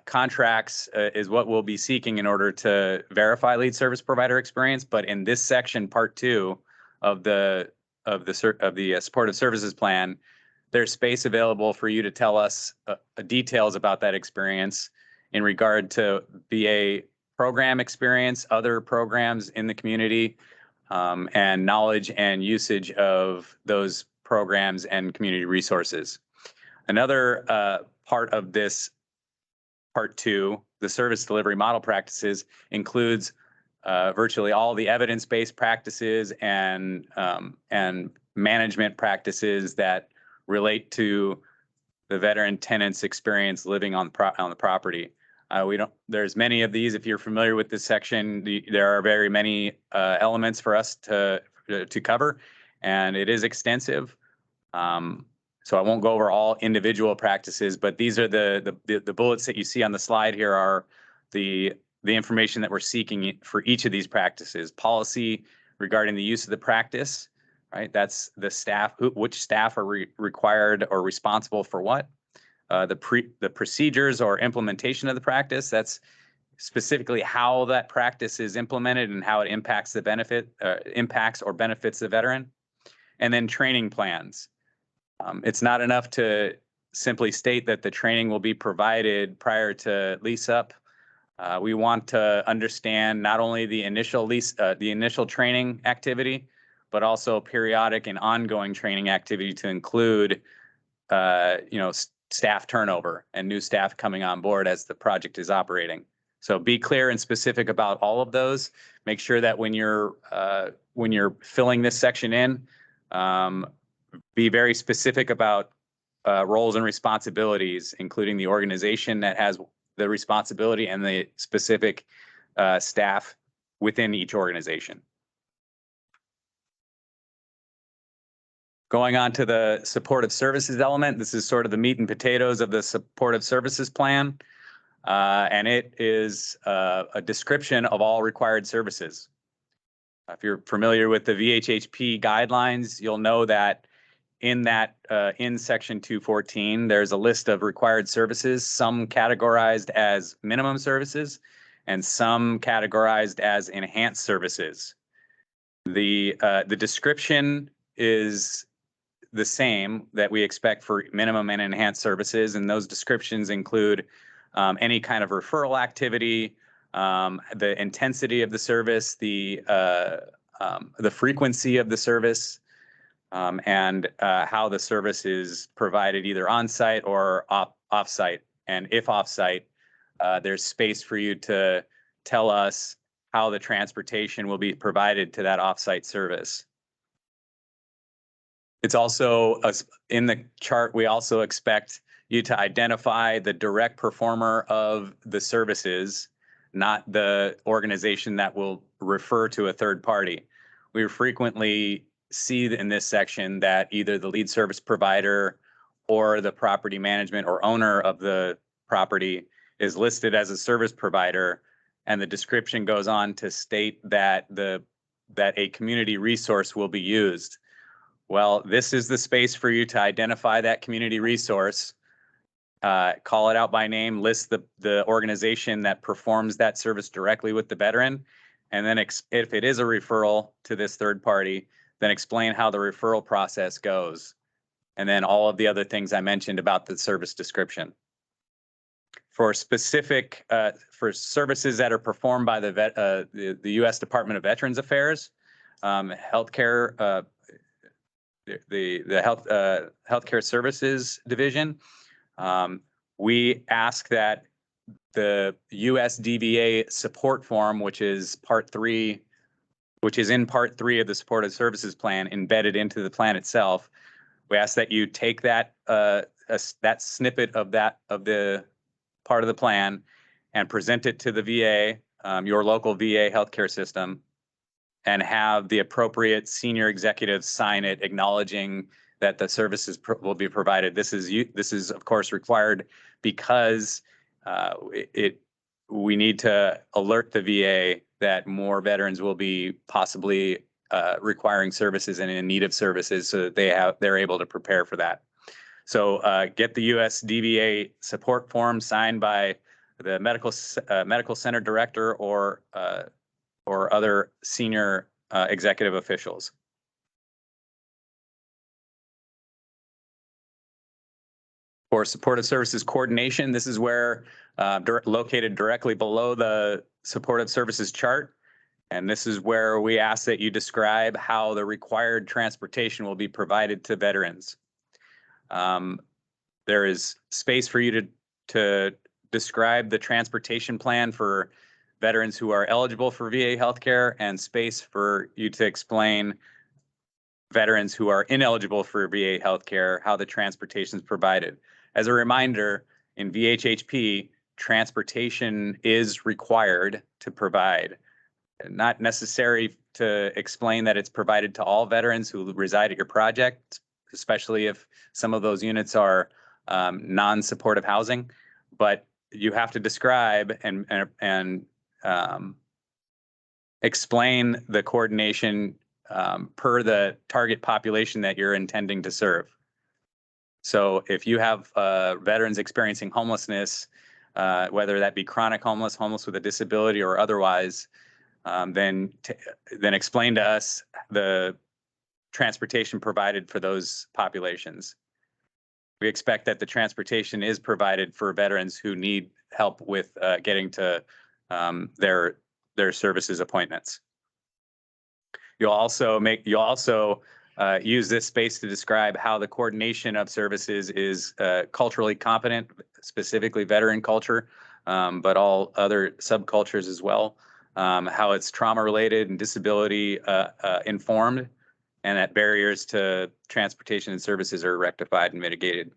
C: contracts is what we'll be seeking in order to verify lead service provider experience. But in this section, part 2 of the supportive services plan, there's space available for you to tell us details about that experience in regard to VA program experience, other programs in the community, and knowledge and usage of those programs and community resources. Another part of this part 2, the service delivery model practices, includes virtually all the evidence-based practices and management practices that relate to the veteran tenant's experience living on the property. There's many of these. If you're familiar with this section, there are very many elements for us to cover, and it is extensive. So I won't go over all individual practices, but these are the bullets that you see on the slide here are the information that we're seeking for each of these practices. Policy regarding the use of the practice, right? That's the staff, which staff are required or responsible for what. The procedures or implementation of the practice, that's specifically how that practice is implemented and how it impacts the impacts or benefits the veteran. And then training plans. It's not enough to simply state that the training will be provided prior to lease up. We want to understand not only the initial training activity, but also periodic and ongoing training activity to include, staff turnover and new staff coming on board as the project is operating. So be clear and specific about all of those. Make sure that when you're filling this section in, be very specific about roles and responsibilities, including the organization that has the responsibility and the specific staff within each organization. Going on to the supportive services element, this is sort of the meat and potatoes of the supportive services plan. And it is a description of all required services. If you're familiar with the VHHP guidelines, you'll know that in section 214, there's a list of required services, some categorized as minimum services and some categorized as enhanced services. The description is the same that we expect for minimum and enhanced services, and those descriptions include any kind of referral activity, the intensity of the service, the frequency of the service, and how the service is provided either on-site or off-site. And if off-site, there's space for you to tell us how the transportation will be provided to that off-site service. It's also, in the chart, we also expect you to identify the direct performer of the services, not the organization that will refer to a third party. we frequently see in this section that either the lead service provider or the property management or owner of the property is listed as a service provider, and the description goes on to state that a community resource will be used. Well, this is the space for you to identify that community resource, call it out by name, list the organization that performs that service directly with the veteran, and then if it is a referral to this third party, then explain how the referral process goes, and then all of the other things I mentioned about the service description. For specific, for services that are performed by the U.S. Department of Veterans Affairs, healthcare, the Healthcare Services Division, we ask that the US DVA support form, which is part 3, which is in part 3 of the supportive services plan embedded into the plan itself. We ask that you take that that snippet of the part of the plan and present it to the VA, your local VA healthcare system, and have the appropriate senior executives sign it, acknowledging that the services will be provided. This is of course required because we need to alert the VA that more veterans will be possibly requiring services and in need of services, so that they're able to prepare for that. So get the US DVA support form signed by the medical center director or other senior executive officials. For supportive services coordination, this is where located directly below the supportive services chart. And this is where we ask that you describe how the required transportation will be provided to veterans. There is space for you to describe the transportation plan for veterans who are eligible for VA healthcare, and space for you to explain veterans who are ineligible for VA healthcare, how the transportation is provided. As a reminder, in VHHP, transportation is required to provide. Not necessary to explain that it's provided to all veterans who reside at your project, especially if some of those units are non-supportive housing, but you have to describe and explain the coordination per the target population that you're intending to serve. So if you have veterans experiencing homelessness, whether that be chronic homeless with a disability or otherwise, then explain to us the transportation provided for those populations. We expect that the transportation is provided for veterans who need help with getting to their services appointments. You'll also use this space to describe how the coordination of services is culturally competent, specifically veteran culture, but all other subcultures as well. How it's trauma-related and disability informed, and that barriers to transportation and services are rectified and mitigated.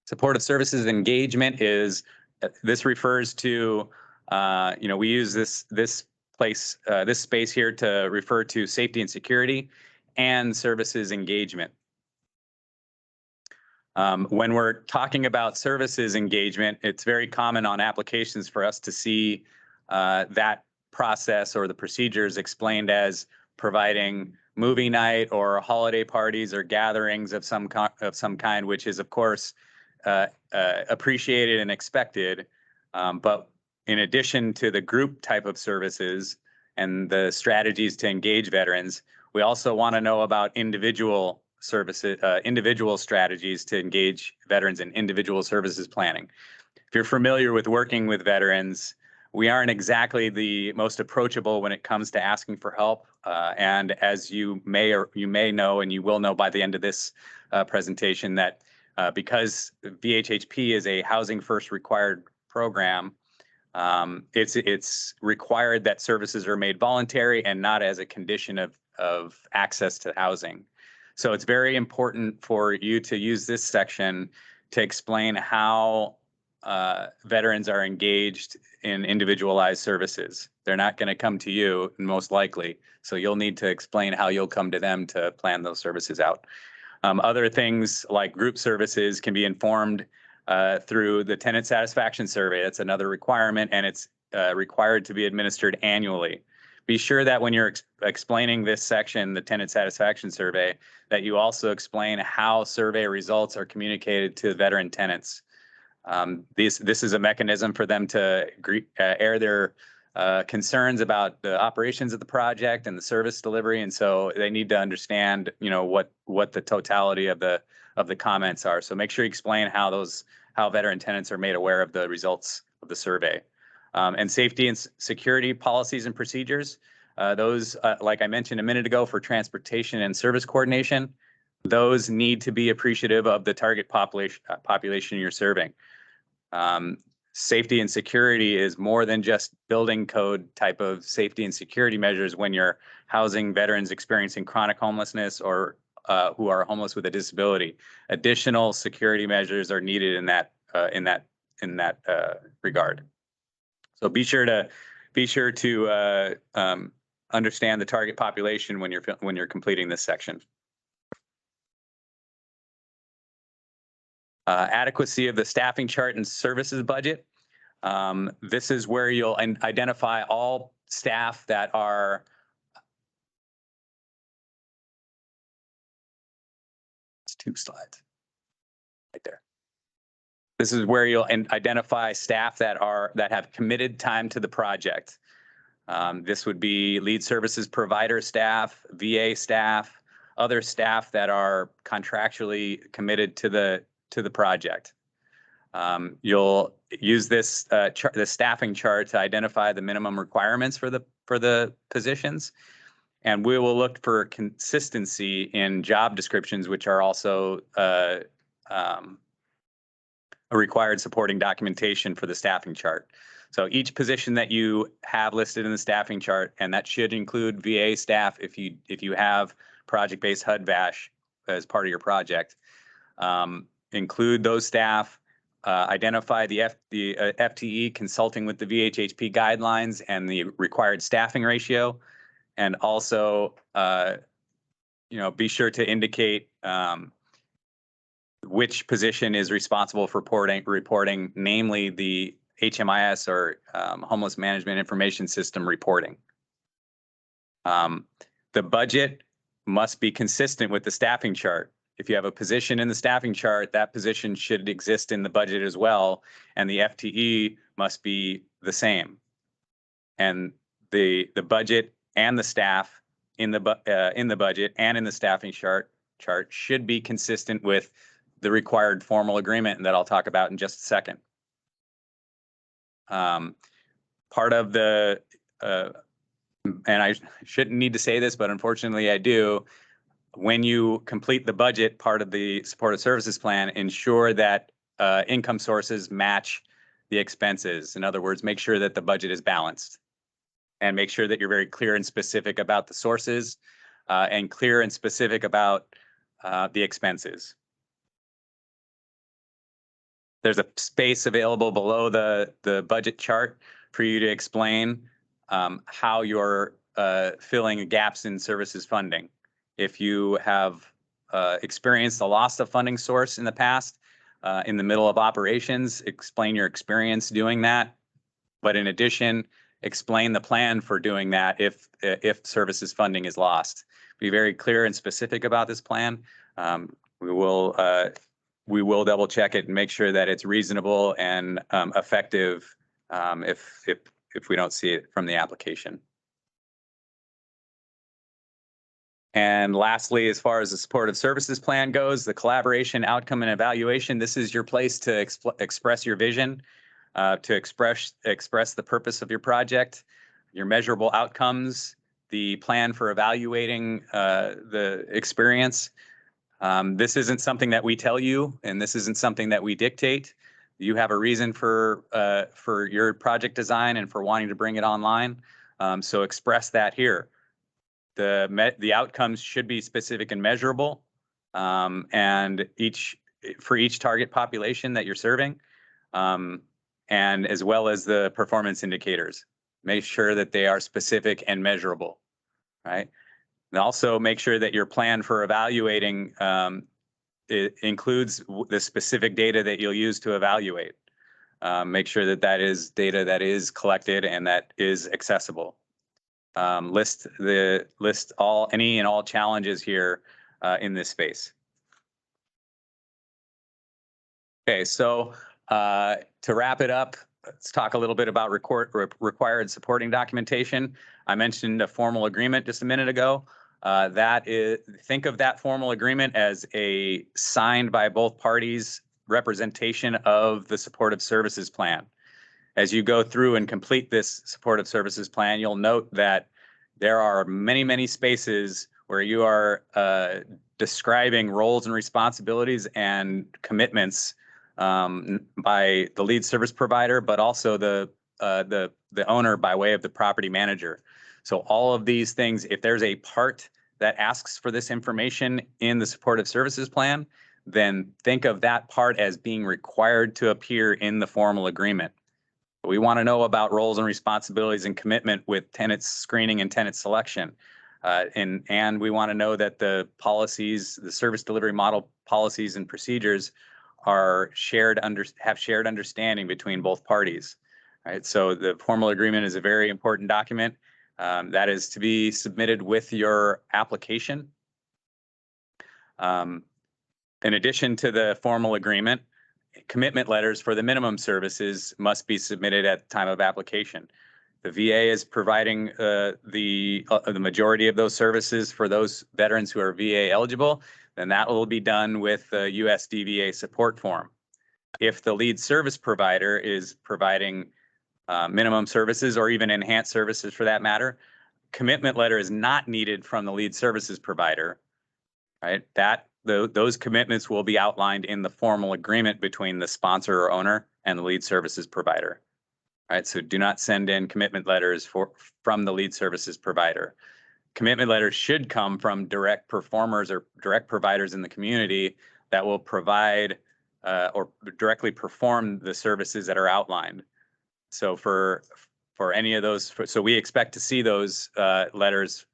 C: Supportive services engagement is, this refers to, we use this space here to refer to safety and security and services engagement. When we're talking about services engagement, it's very common on applications for us to see that process or the procedures explained as providing movie night or holiday parties or gatherings of some kind, which is of course appreciated and expected. But in addition to the group type of services and the strategies to engage veterans, we also want to know about individual services, individual strategies to engage veterans in individual services planning. If you're familiar with working with veterans, we aren't exactly the most approachable when it comes to asking for help. And as you may know, and you will know by the end of this presentation, that because VHHP is a housing first required program, it's required that services are made voluntary and not as a condition of access to housing. So it's very important for you to use this section to explain how veterans are engaged in individualized services. They're not going to come to you, most likely. So you'll need to explain how you'll come to them to plan those services out. Other things like group services can be informed through the tenant satisfaction survey. That's another requirement, and it's required to be administered annually. Be sure that when you're explaining this section, the tenant satisfaction survey, that you also explain how survey results are communicated to veteran tenants. This is a mechanism for them to air their concerns about the operations of the project and the service delivery, and so they need to understand, what the totality of the comments are. So make sure you explain how veteran tenants are made aware of the results of the survey. And safety and security policies and procedures. Those, like I mentioned a minute ago, for transportation and service coordination, those need to be appreciative of the target population you're serving. Safety and security is more than just building code type of safety and security measures when you're housing veterans experiencing chronic homelessness or who are homeless with a disability. Additional security measures are needed in that regard. So be sure to understand the target population when you're completing this section. Adequacy of the staffing chart and services budget. This is where you'll identify all staff that are it's 2 slides right there. This is where you'll identify staff that have committed time to the project. This would be lead services provider staff, VA staff, other staff that are contractually committed to the project. You'll use this the staffing chart to identify the minimum requirements for the positions, and we will look for consistency in job descriptions, which are also a required supporting documentation for the staffing chart. So each position that you have listed in the staffing chart, and that should include VA staff if you have project-based HUD-VASH as part of your project, include those staff. Identify the FTE consulting with the VHHP guidelines and the required staffing ratio, and also, be sure to indicate which position is responsible for reporting, namely the HMIS or Homeless Management Information System reporting. The budget must be consistent with the staffing chart. If you have a position in the staffing chart, that position should exist in the budget as well, and the FTE must be the same. And the budget and the staff in the budget and in the staffing chart should be consistent with the required formal agreement that I'll talk about in just a second. Part of the and I shouldn't need to say this, but unfortunately I do. When you complete the budget part of the supportive services plan, ensure that income sources match the expenses. In other words, make sure that the budget is balanced, and make sure that you're very clear and specific about the sources and clear and specific about the expenses. There's a space available below the budget chart for you to explain how you're filling gaps in services funding. If you have experienced a loss of funding source in the past, in the middle of operations, explain your experience doing that. But in addition, explain the plan for doing that if services funding is lost. Be very clear and specific about this plan. We will double check it and make sure that it's reasonable and effective if we don't see it from the application. And lastly, as far as the supportive services plan goes, the collaboration, outcome, and evaluation, this is your place to express your vision, to express the purpose of your project, your measurable outcomes, the plan for evaluating the experience. This isn't something that we tell you, and this isn't something that we dictate. You have a reason for your project design and for wanting to bring it online, so express that here. The outcomes should be specific and measurable, and for each target population that you're serving. and as well as the performance indicators. Make sure that they are specific and measurable, right? And also make sure that your plan for evaluating it includes the specific data that you'll use to evaluate. Make sure that that is data that is collected and that is accessible. List any and all challenges here in this space. Okay, so to wrap it up, let's talk a little bit about required supporting documentation. I mentioned a formal agreement just a minute ago. Think of that formal agreement as a signed by both parties representation of the supportive services plan. As you go through and complete this supportive services plan, you'll note that there are many, many spaces where you are describing roles and responsibilities and commitments by the lead service provider, but also the owner by way of the property manager. So all of these things, if there's a part that asks for this information in the supportive services plan, then think of that part as being required to appear in the formal agreement. We want to know about roles and responsibilities and commitment with tenant screening and tenant selection. And we want to know that the policies, the service delivery model policies and procedures are have shared understanding between both parties. Right. So the formal agreement is a very important document that is to be submitted with your application. In addition to the formal agreement, commitment letters for the minimum services must be submitted at the time of application. The VA is providing the majority of those services for those veterans who are VA eligible, then that will be done with the USDVA support form. If the lead service provider is providing minimum services or even enhanced services for that matter, commitment letter is not needed from the lead services provider, right? Those commitments will be outlined in the formal agreement between the sponsor or owner and the lead services provider. Right, so do not send in commitment letters from the lead services provider. Commitment letters should come from direct performers or direct providers in the community that will provide or directly perform the services that are outlined. So for any of those, so we expect to see those letters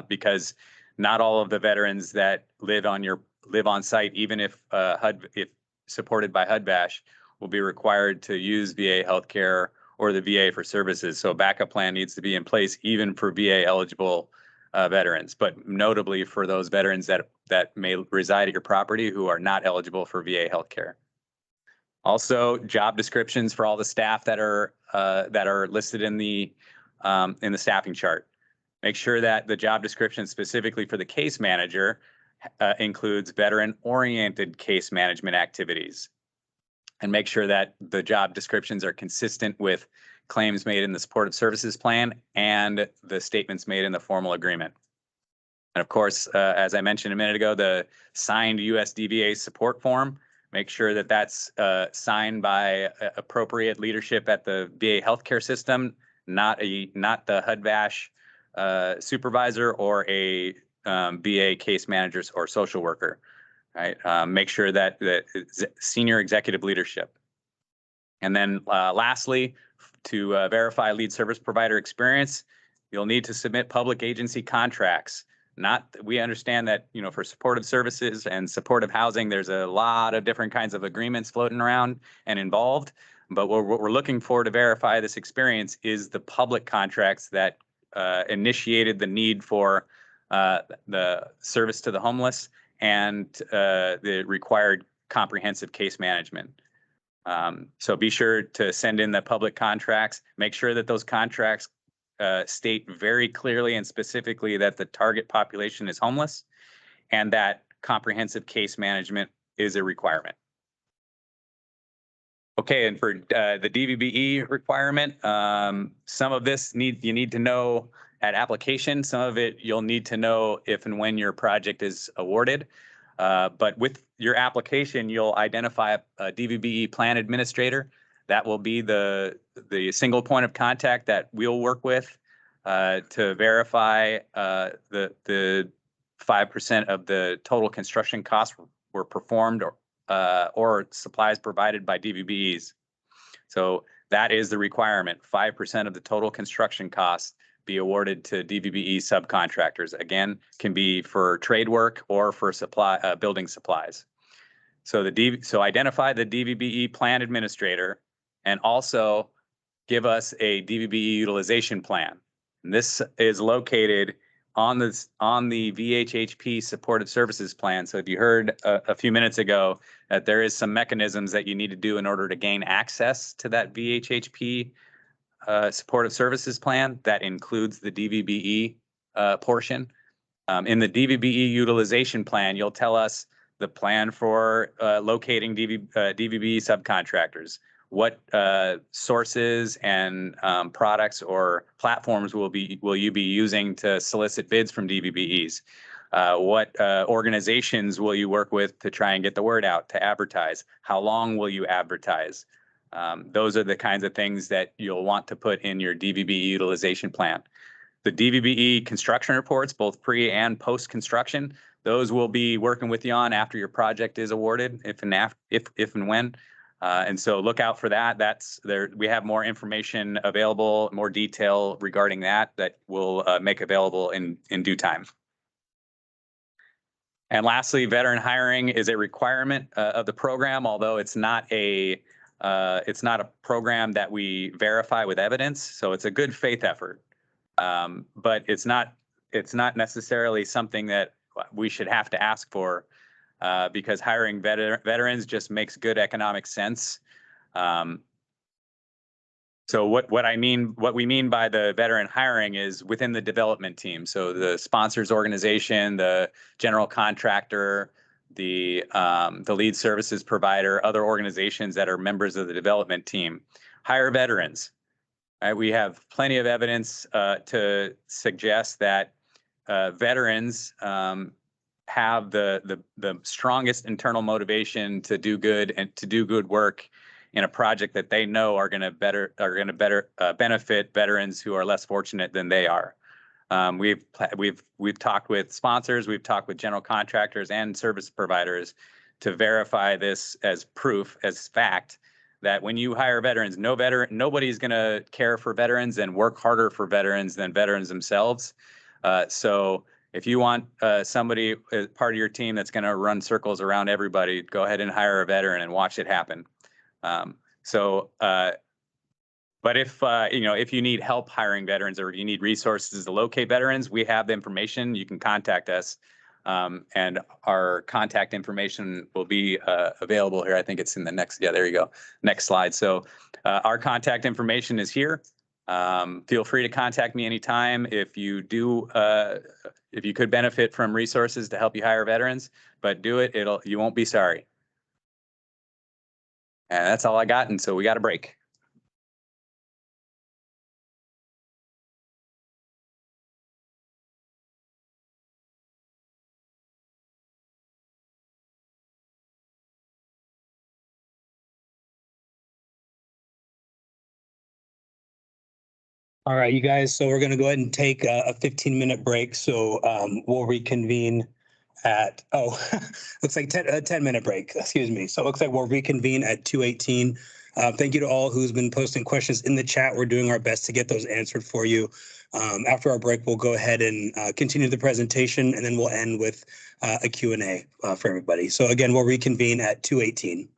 C: because not all of the veterans that live on site, even if supported by HUD-VASH, will be required to use VA healthcare or the VA for services. So a backup plan needs to be in place even for VA eligible veterans, but notably for those veterans that may reside at your property who are not eligible for VA healthcare. Also, job descriptions for all the staff that are listed in the staffing chart. Make sure that the job description specifically for the case manager includes veteran-oriented case management activities. And make sure that the job descriptions are consistent with claims made in the supportive services plan and the statements made in the formal agreement. And of course, as I mentioned a minute ago, the signed USDVA support form, make sure that that's signed by appropriate leadership at the VA healthcare system, not the HUD-VASH supervisor or a VA case manager or social worker. Right, make sure that it's senior executive leadership. And then lastly, to verify lead service provider experience, you'll need to submit public agency contracts. We understand that, for supportive services and supportive housing, there's a lot of different kinds of agreements floating around and involved. But what we're looking for to verify this experience is the public contracts that initiated the need for the service to the homeless and the required comprehensive case management. So be sure to send in the public contracts. Make sure that those contracts state very clearly and specifically that the target population is homeless and that comprehensive case management is a requirement. Okay, and for the DVBE requirement, some of this you need to know at application. Some of it you'll need to know if and when your project is awarded. But with your application, you'll identify a DVBE plan administrator. That will be the single point of contact that we'll work with to verify the 5% of the total construction costs were performed or supplies provided by DVBEs. So that is the requirement. 5% of the total construction costs be awarded to DVBE subcontractors. Again, can be for trade work or for building supplies. So identify the DVBE plan administrator and also give us a DVBE utilization plan. And this is located on the VHHP supportive services plan. So if you heard a few minutes ago that there is some mechanisms that you need to do in order to gain access to that VHHP supportive services plan, that includes the DVBE portion. In the DVBE utilization plan, you'll tell us the plan for locating DVBE subcontractors. What sources and products or platforms will you be using to solicit bids from DVBEs? What organizations will you work with to try and get the word out, to advertise? How long will you advertise? Those are the kinds of things that you'll want to put in your DVBE utilization plan. The DVBE construction reports, both pre and post construction, those will be working with you on after your project is awarded, if and when. And so look out for that. That's there. We have more information available, more detail regarding that we'll make available in due time. And lastly, veteran hiring is a requirement of the program, although it's not a program that we verify with evidence. So it's a good faith effort. But it's not necessarily something that we should have to ask for because hiring veterans just makes good economic sense. So what we mean by the veteran hiring is within the development team. So the sponsors organization, the general contractor, the lead services provider, other organizations that are members of the development team, hire veterans. Right, we have plenty of evidence to suggest that veterans have the strongest internal motivation to do good and to do good work in a project that they know are going to benefit veterans who are less fortunate than they are. We've talked with sponsors, we've talked with general contractors and service providers to verify this as proof, as fact, that when you hire veterans, nobody's going to care for veterans and work harder for veterans than veterans themselves. So if you want somebody as part of your team that's going to run circles around everybody, go ahead and hire a veteran and watch it happen. But if you need help hiring veterans or you need resources to locate veterans, we have the information. You can contact us. And our contact information will be available here. I think it's in the next, there you go, next slide. So our contact information is here. Feel free to contact me anytime if you could benefit from resources to help you hire veterans, but do it, you won't be sorry. And that's all I got, and so we got a break.
D: All right, you guys, so we're going to go ahead and take a 15-minute break. So we'll reconvene at, looks like a 10-minute break, excuse me. So it looks like we'll reconvene at 2:18. Thank you to all who's been posting questions in the chat. We're doing our best to get those answered for you. After our break, we'll go ahead and continue the presentation, and then we'll end with a Q&A for everybody. So again, we'll reconvene at 2:18.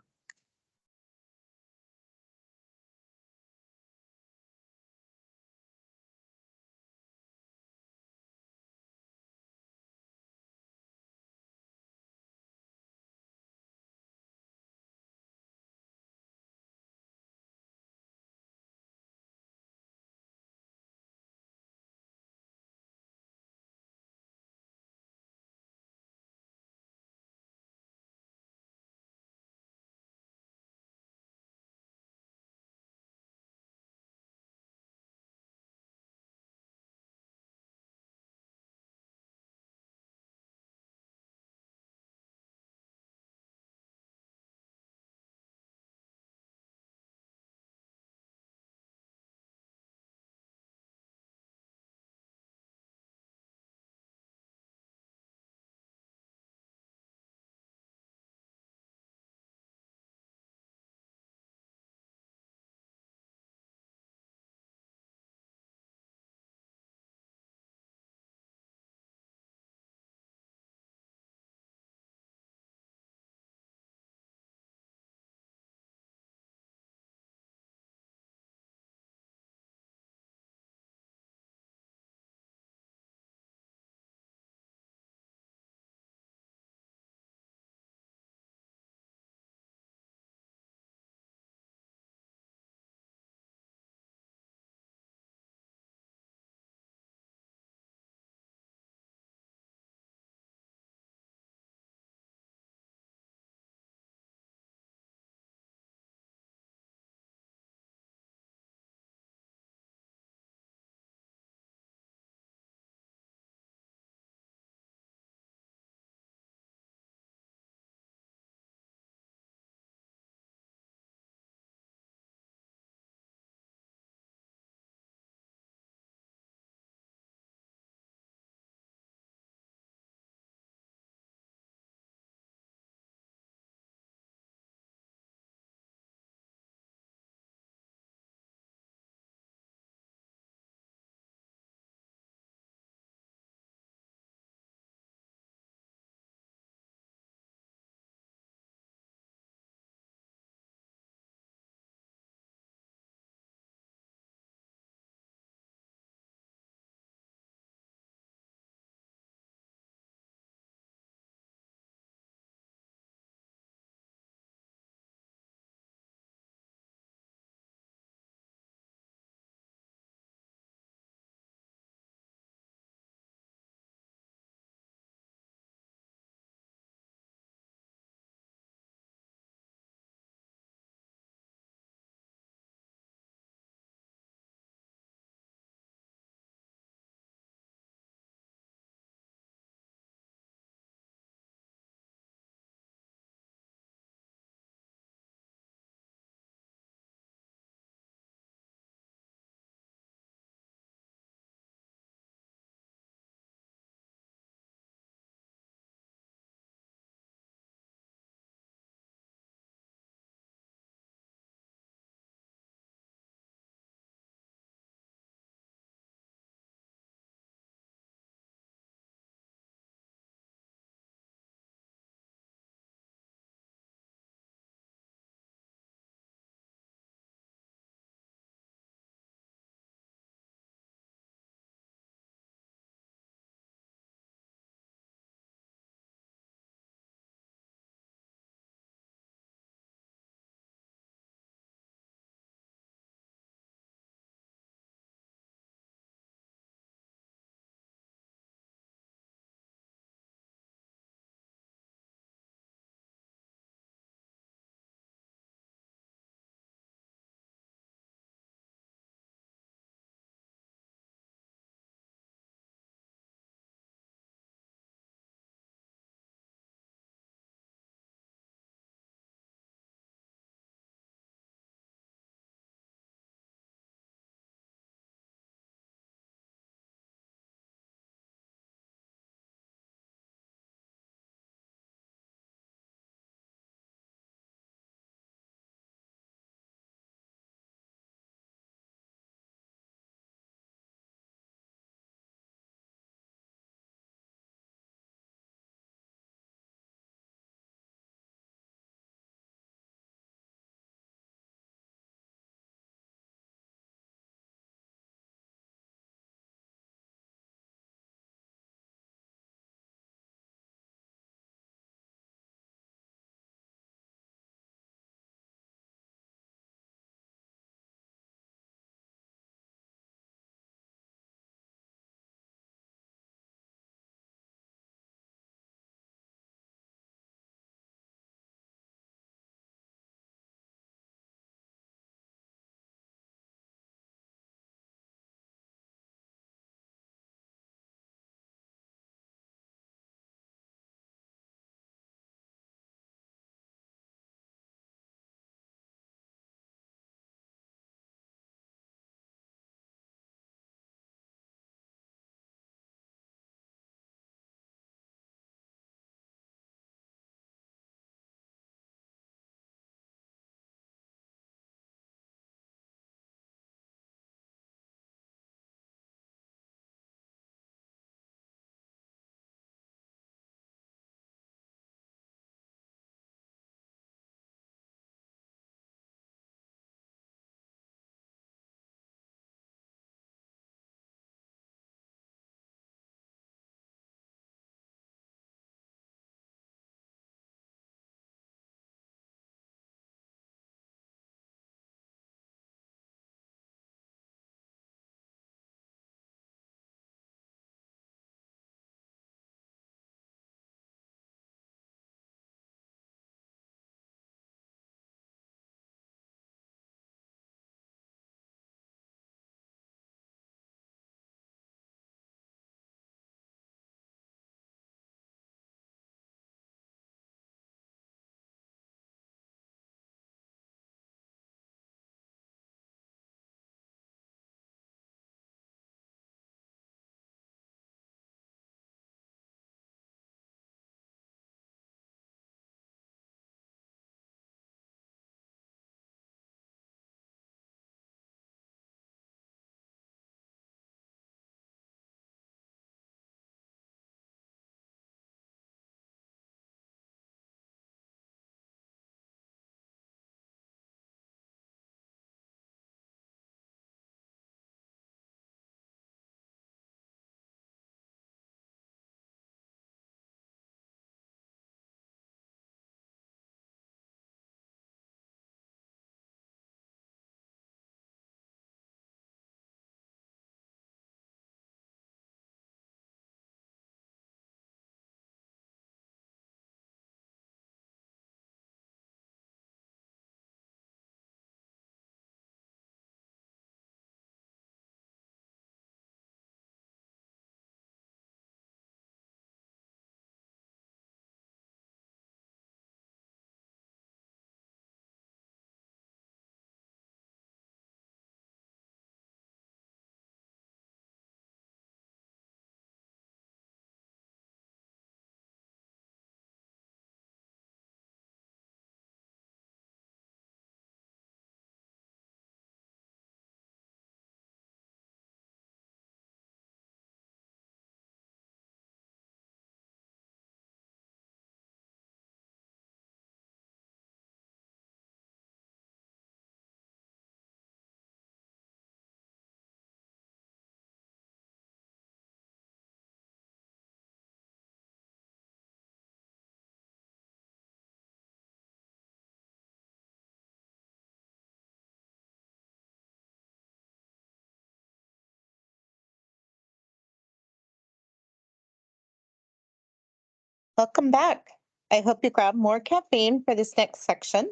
E: Welcome back. I hope you grab more caffeine for this next section.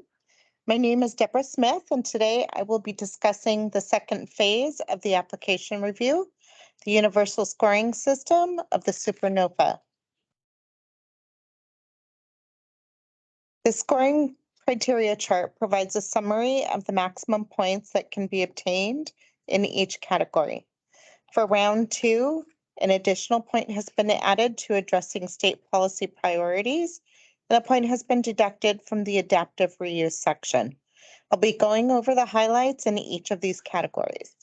E: My name is Deborah Smith, and today I will be discussing the second phase of the application review, the universal scoring system of the NOFA. The scoring criteria chart provides a summary of the maximum points that can be obtained in each category. For round 2, an additional point has been added to addressing state policy priorities, and a point has been deducted from the adaptive reuse section. I'll be going over the highlights in each of these categories.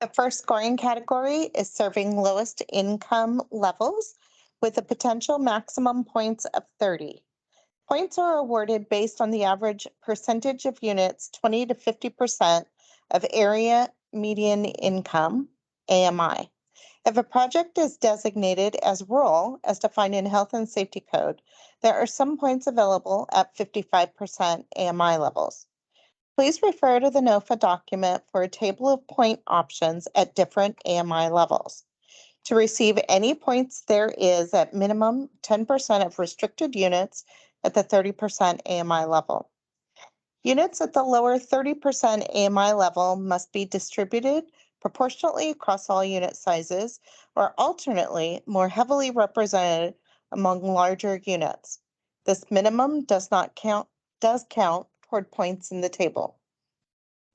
E: The first scoring category is serving lowest income levels with a potential maximum points of 30. Points are awarded based on the average percentage of units, 20 to 50% of area median income, AMI. If a project is designated as rural, as defined in Health and Safety Code, there are some points available at 55% AMI levels. Please refer to the NOFA document for a table of point options at different AMI levels. To receive any points, there is at minimum 10% of restricted units at the 30% AMI level. Units at the lower 30% AMI level must be distributed proportionately across all unit sizes, or alternately more heavily represented among larger units. This minimum does count toward points in the table.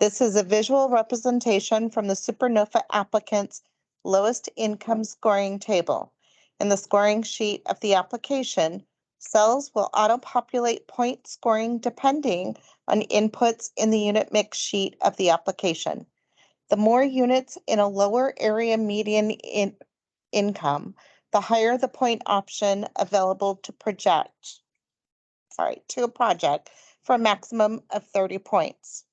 E: This is a visual representation from the NOFA applicant's lowest income scoring table. In the scoring sheet of the application, cells will auto-populate point scoring depending on inputs in the unit mix sheet of the application. The more units in a lower area median income, the higher the point option available to a project for a maximum of 30 points.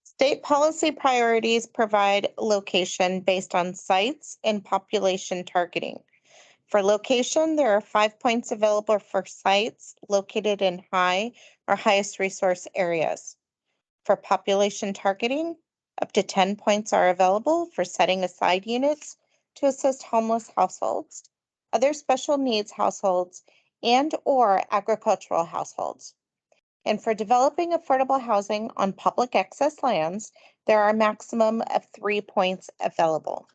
E: State policy priorities provide location based on sites and population targeting. For location, there are 5 points available for sites located in high or highest resource areas. For population targeting, up to 10 points are available for setting aside units to assist homeless households, other special needs households, and/or agricultural households. And for developing affordable housing on public access lands, there are a maximum of 3 points available.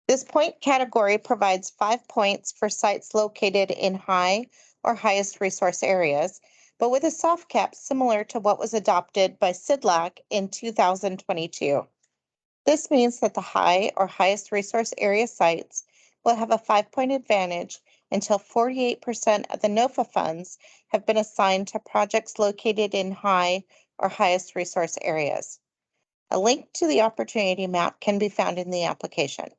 E: This point category provides 5 points for sites located in high or highest resource areas, but with a soft cap similar to what was adopted by CIDLAC in 2022. This means that the high or highest resource area sites will have a 5-point advantage until 48% of the NOFA funds have been assigned to projects located in high or highest resource areas. A link to the opportunity map can be found in the application.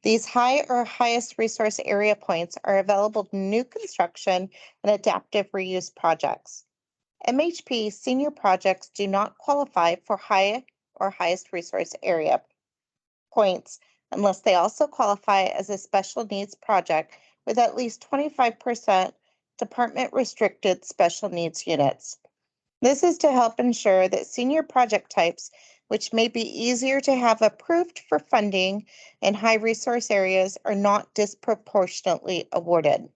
E: These high or highest resource area points are available to new construction and adaptive reuse projects. MHP senior projects do not qualify for high or highest resource area points unless they also qualify as a special needs project with at least 25% department restricted special needs units. This is to help ensure that senior project types, which may be easier to have approved for funding in high resource areas, are not disproportionately awarded.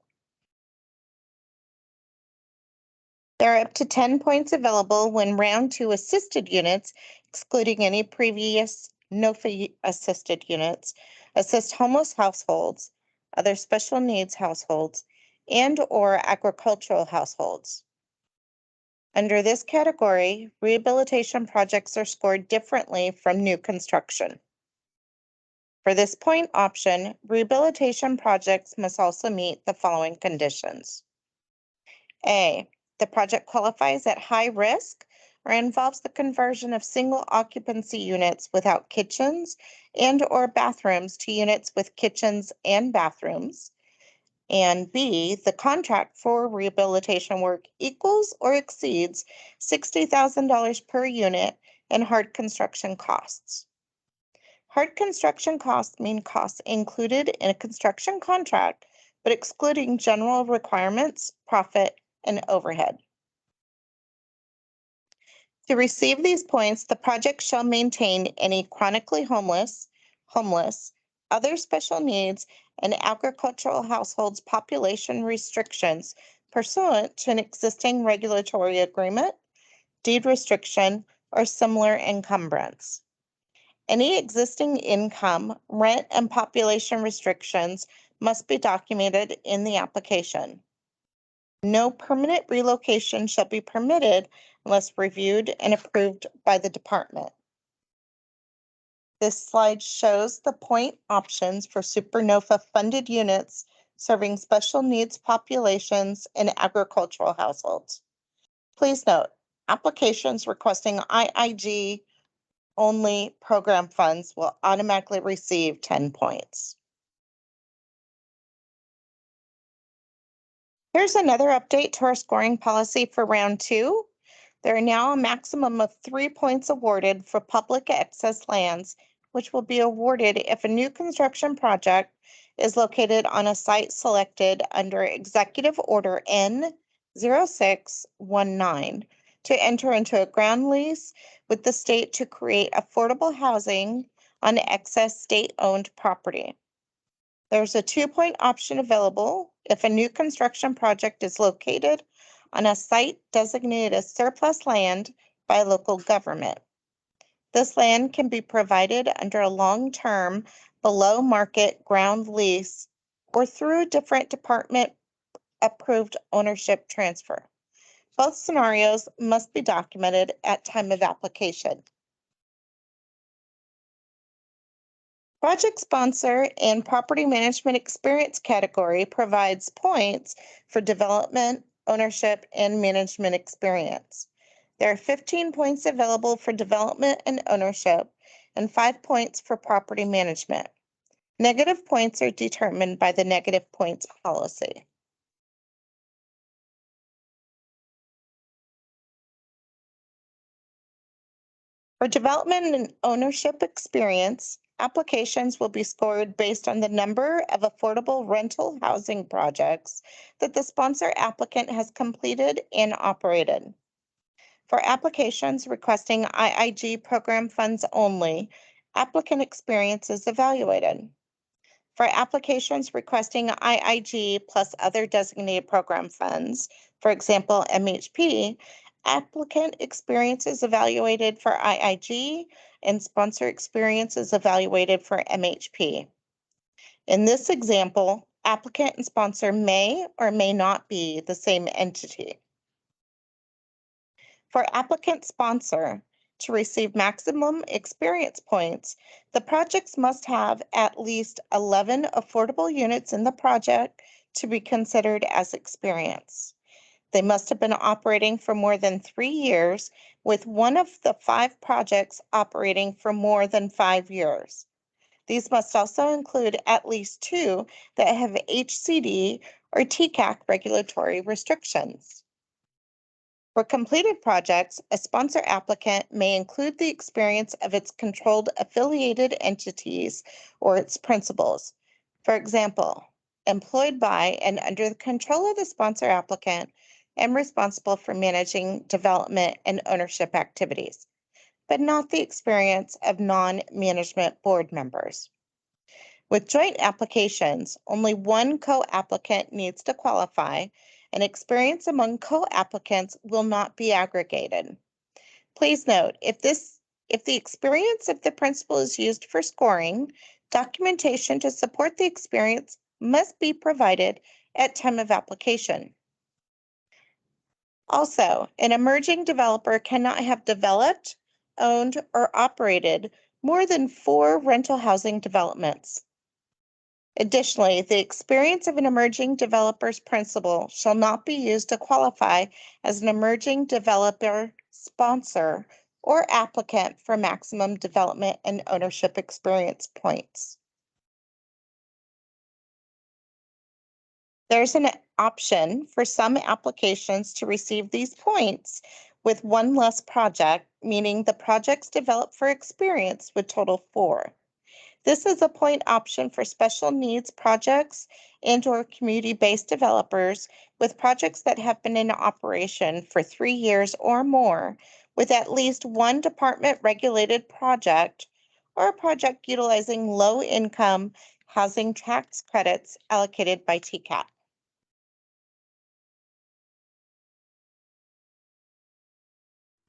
E: There are up to 10 points available when round 2 assisted units, excluding any previous NOFA assisted units, assist homeless households, other special needs households, and/or agricultural households. Under this category, rehabilitation projects are scored differently from new construction. For this point option, rehabilitation projects must also meet the following conditions. A, the project qualifies at high risk or involves the conversion of single occupancy units without kitchens and/or bathrooms to units with kitchens and bathrooms. And B, the contract for rehabilitation work equals or exceeds $60,000 per unit in hard construction costs. Hard construction costs mean costs included in a construction contract, but excluding general requirements, profit, and overhead. To receive these points, the project shall maintain any chronically homeless, other special needs, and agricultural households population restrictions pursuant to an existing regulatory agreement, deed restriction, or similar encumbrance. Any existing income, rent, and population restrictions must be documented in the application. No permanent relocation shall be permitted unless reviewed and approved by the department. This slide shows the point options for SuperNOFA funded units serving special needs populations and agricultural households. Please note, applications requesting IIG only program funds will automatically receive 10 points. Here's another update to our scoring policy for round 2. There are now a maximum of 3 points awarded for public access lands, which will be awarded if a new construction project is located on a site selected under Executive Order N0619 to enter into a ground lease with the state to create affordable housing on excess state-owned property. There's a 2-point option available if a new construction project is located on a site designated as surplus land by a local government. This land can be provided under a long-term, below-market ground lease or through a different department-approved ownership transfer. Both scenarios must be documented at time of application. Project sponsor and property management experience category provides points for development, ownership, and management experience. There are 15 points available for development and ownership and 5 points for property management. Negative points are determined by the negative points policy. For development and ownership experience, applications will be scored based on the number of affordable rental housing projects that the sponsor applicant has completed and operated. For applications requesting IIG program funds only, applicant experience is evaluated. For applications requesting IIG plus other designated program funds, for example, MHP, applicant experience is evaluated for IIG and sponsor experience is evaluated for MHP. In this example, applicant and sponsor may or may not be the same entity. For applicant sponsor to receive maximum experience points, the projects must have at least 11 affordable units in the project to be considered as experience. They must have been operating for more than 3 years, with one of the 5 projects operating for more than 5 years. These must also include at least 2 that have HCD or TCAC regulatory restrictions. For completed projects, a sponsor applicant may include the experience of its controlled affiliated entities or its principals. For example, employed by and under the control of the sponsor applicant and responsible for managing development and ownership activities, but not the experience of non-management board members. With joint applications, only one co-applicant needs to qualify, and experience among co-applicants will not be aggregated. Please note, if the experience of the principal is used for scoring, documentation to support the experience must be provided at time of application. Also, an emerging developer cannot have developed, owned, or operated more than 4 rental housing developments. Additionally, the experience of an emerging developer's principal shall not be used to qualify as an emerging developer sponsor or applicant for maximum development and ownership experience points. There's an option for some applications to receive these points with 1 less project, meaning the projects developed for experience would total 4. This is a point option for special needs projects and/or community-based developers with projects that have been in operation for 3 years or more, with at least one department-regulated project or a project utilizing low-income housing tax credits allocated by TCAP.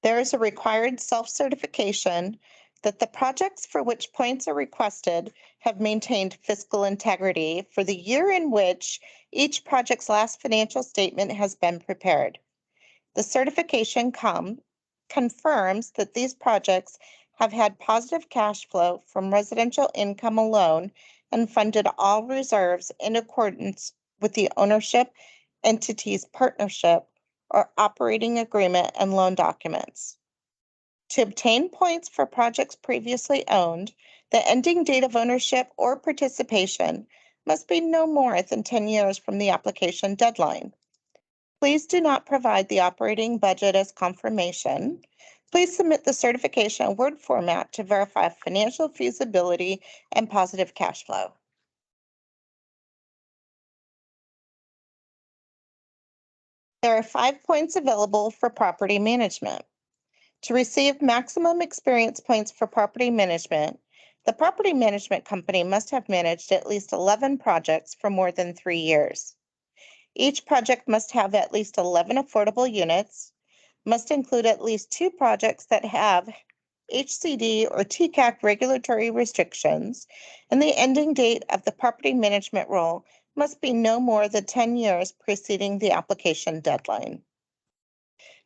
E: There is a required self-certification that the projects for which points are requested have maintained fiscal integrity for the year in which each project's last financial statement has been prepared. The certification confirms that these projects have had positive cash flow from residential income alone and funded all reserves in accordance with the ownership entity's partnership or operating agreement and loan documents. To obtain points for projects previously owned, the ending date of ownership or participation must be no more than 10 years from the application deadline. Please do not provide the operating budget as confirmation. Please submit the certification in Word format to verify financial feasibility and positive cash flow. There are 5 points available for property management. To receive maximum experience points for property management, the property management company must have managed at least 11 projects for more than 3 years. Each project must have at least 11 affordable units, must include at least 2 projects that have HCD or TCAC regulatory restrictions, and the ending date of the property management role must be no more than 10 years preceding the application deadline.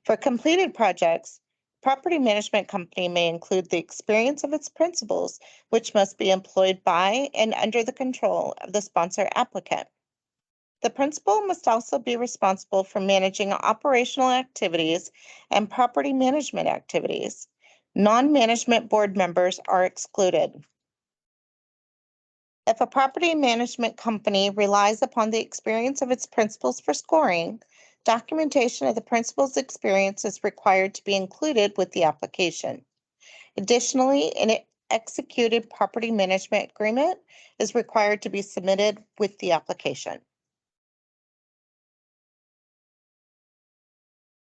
E: For completed projects, property management company may include the experience of its principals, which must be employed by and under the control of the sponsor applicant. The principal must also be responsible for managing operational activities and property management activities. Non-management board members are excluded. If a property management company relies upon the experience of its principals for scoring, documentation of the principal's experience is required to be included with the application. Additionally, an executed property management agreement is required to be submitted with the application.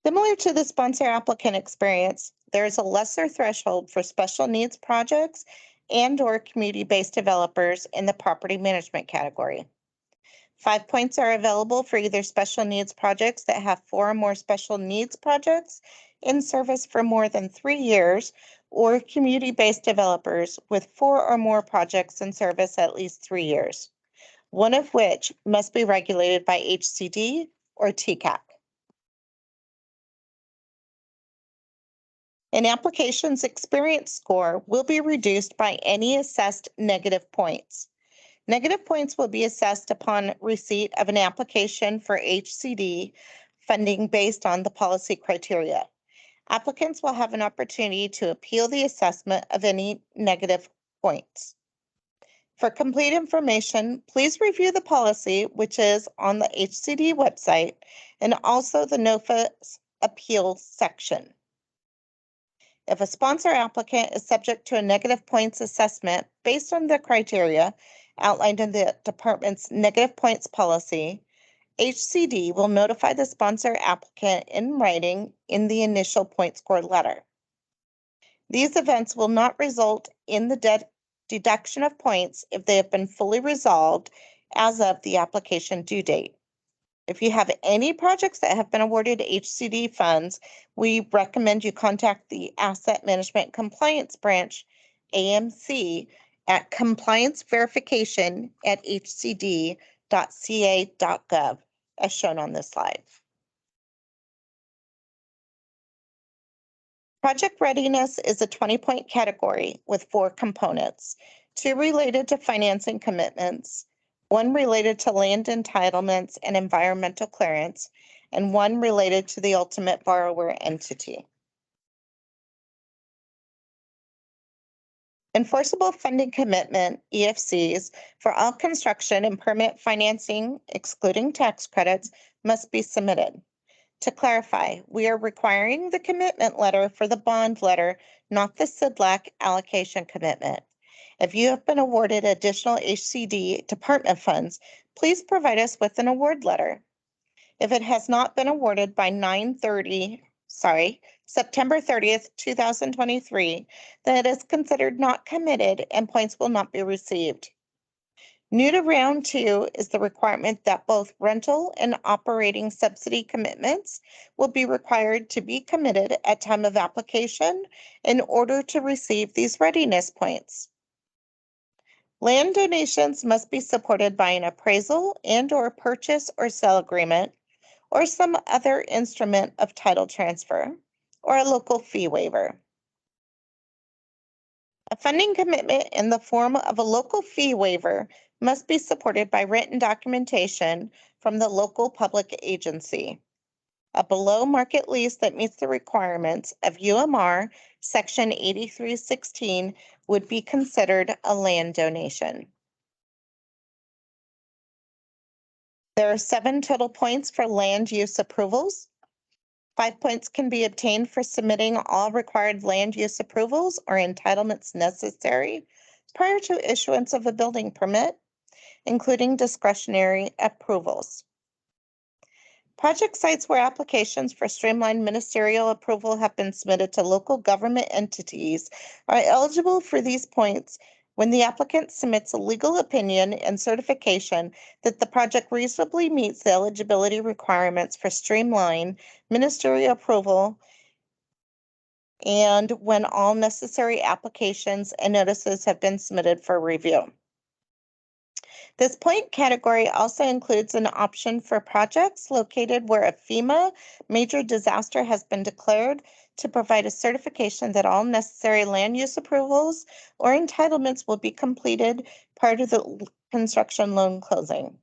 E: Similar to the sponsor applicant experience, there is a lesser threshold for special needs projects and/or community-based developers in the property management category. 5 points are available for either special needs projects that have 4 or more special needs projects in service for more than 3 years, or community-based developers with 4 or more projects in service at least 3 years, one of which must be regulated by HCD or TCAC. An application's experience score will be reduced by any assessed negative points. Negative points will be assessed upon receipt of an application for HCD funding based on the policy criteria. Applicants will have an opportunity to appeal the assessment of any negative points. For complete information, please review the policy, which is on the HCD website, and also the NOFA's appeal section. If a sponsor applicant is subject to a negative points assessment based on the criteria outlined in the department's negative points policy, HCD will notify the sponsor applicant in writing in the initial point score letter. These events will not result in the deduction of points if they have been fully resolved as of the application due date. If you have any projects that have been awarded HCD funds, we recommend you contact the Asset Management Compliance Branch, AMC, at complianceverification@hcd.ca.gov, as shown on this slide. Project readiness is a 20-point category with 4 components, 2 related to financing commitments, 1 related to land entitlements and environmental clearance, and 1 related to the ultimate borrower entity. Enforceable funding commitment, EFCs, for all construction and permit financing, excluding tax credits, must be submitted. To clarify, we are requiring the commitment letter for the bond letter, not the CDLAC allocation commitment. If you have been awarded additional HCD department funds, please provide us with an award letter. If it has not been awarded by 9/30 September 30th, 2023, then it is considered not committed and points will not be received. New to round 2 is the requirement that both rental and operating subsidy commitments will be required to be committed at time of application in order to receive these readiness points. Land donations must be supported by an appraisal and/or purchase or sale agreement or some other instrument of title transfer or a local fee waiver. A funding commitment in the form of a local fee waiver must be supported by written documentation from the local public agency. A below-market lease that meets the requirements of UMR Section 8316 would be considered a land donation. There are 7 total points for land use approvals. 5 points can be obtained for submitting all required land use approvals or entitlements necessary prior to issuance of a building permit, including discretionary approvals. Project sites where applications for streamlined ministerial approval have been submitted to local government entities are eligible for these points when the applicant submits a legal opinion and certification that the project reasonably meets the eligibility requirements for streamlined ministerial approval, and when all necessary applications and notices have been submitted for review. This point category also includes an option for projects located where a FEMA major disaster has been declared to provide a certification that all necessary land use approvals or entitlements will be completed prior to the construction loan closing.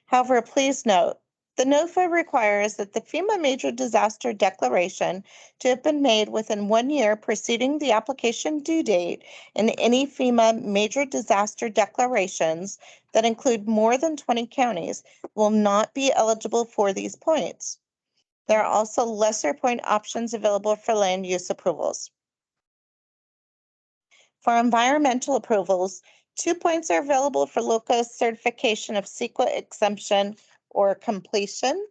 E: However, please note, the NOFA requires that the FEMA major disaster declaration to have been made within 1 year preceding the application due date, and any FEMA major disaster declarations that include more than 20 counties will not be eligible for these points. There are also lesser point options available for land use approvals. For environmental approvals, 2 points are available for local certification of CEQA exemption or completion.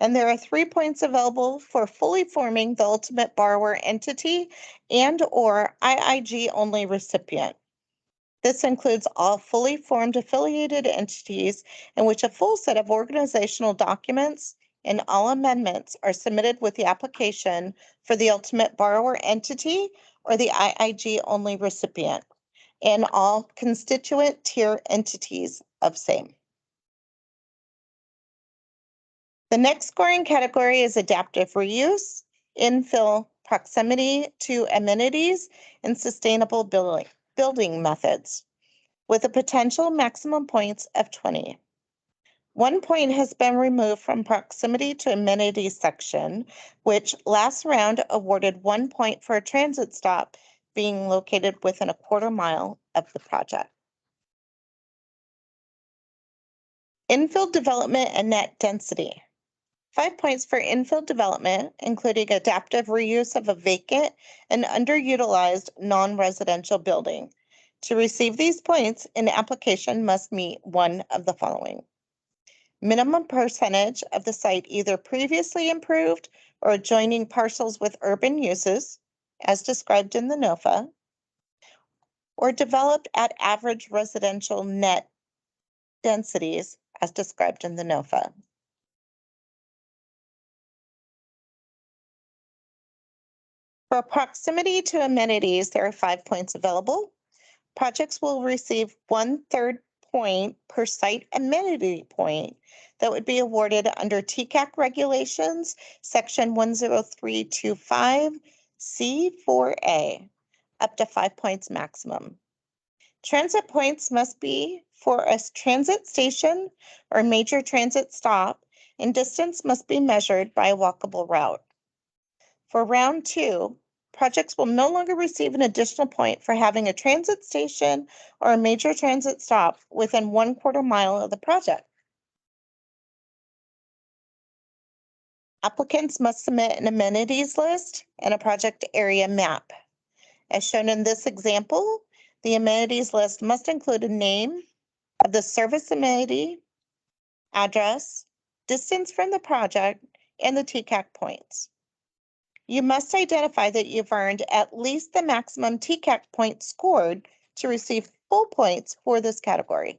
E: And there are 3 points available for fully forming the ultimate borrower entity and/or IIG only recipient. This includes all fully formed affiliated entities in which a full set of organizational documents and all amendments are submitted with the application for the ultimate borrower entity or the IIG only recipient, and all constituent tier entities of same. The next scoring category is adaptive reuse, infill, proximity to amenities, and sustainable building methods, with a potential maximum points of 20. 1 point has been removed from proximity to amenities section, which last round awarded 1 point for a transit stop being located within a 1/4 mile of the project. Infill development and net density. 5 points for infill development, including adaptive reuse of a vacant and underutilized non-residential building. To receive these points, an application must meet one of the following. Minimum percentage of the site either previously improved or adjoining parcels with urban uses, as described in the NOFA, or developed at average residential net densities, as described in the NOFA. For proximity to amenities, there are 5 points available. Projects will receive 1/3 point per site amenity point that would be awarded under TCAC regulations, section 10325 C4A, up to 5 points maximum. Transit points must be for a transit station or major transit stop, and distance must be measured by a walkable route. For round 2, projects will no longer receive an additional point for having a transit station or a major transit stop within 1/4 mile of the project. Applicants must submit an amenities list and a project area map. As shown in this example, the amenities list must include a name of the service amenity, address, distance from the project, and the TCAC points. You must identify that you've earned at least the maximum TCAC points scored to receive full points for this category.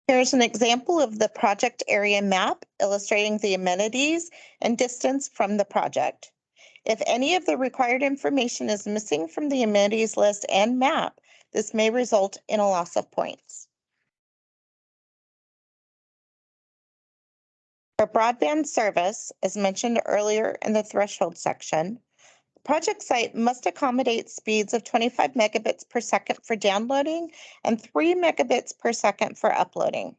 E: Here's an example of the project area map illustrating the amenities and distance from the project. If any of the required information is missing from the amenities list and map, this may result in a loss of points. For broadband service, as mentioned earlier in the threshold section, the project site must accommodate speeds of 25 megabits per second for downloading and 3 megabits per second for uploading.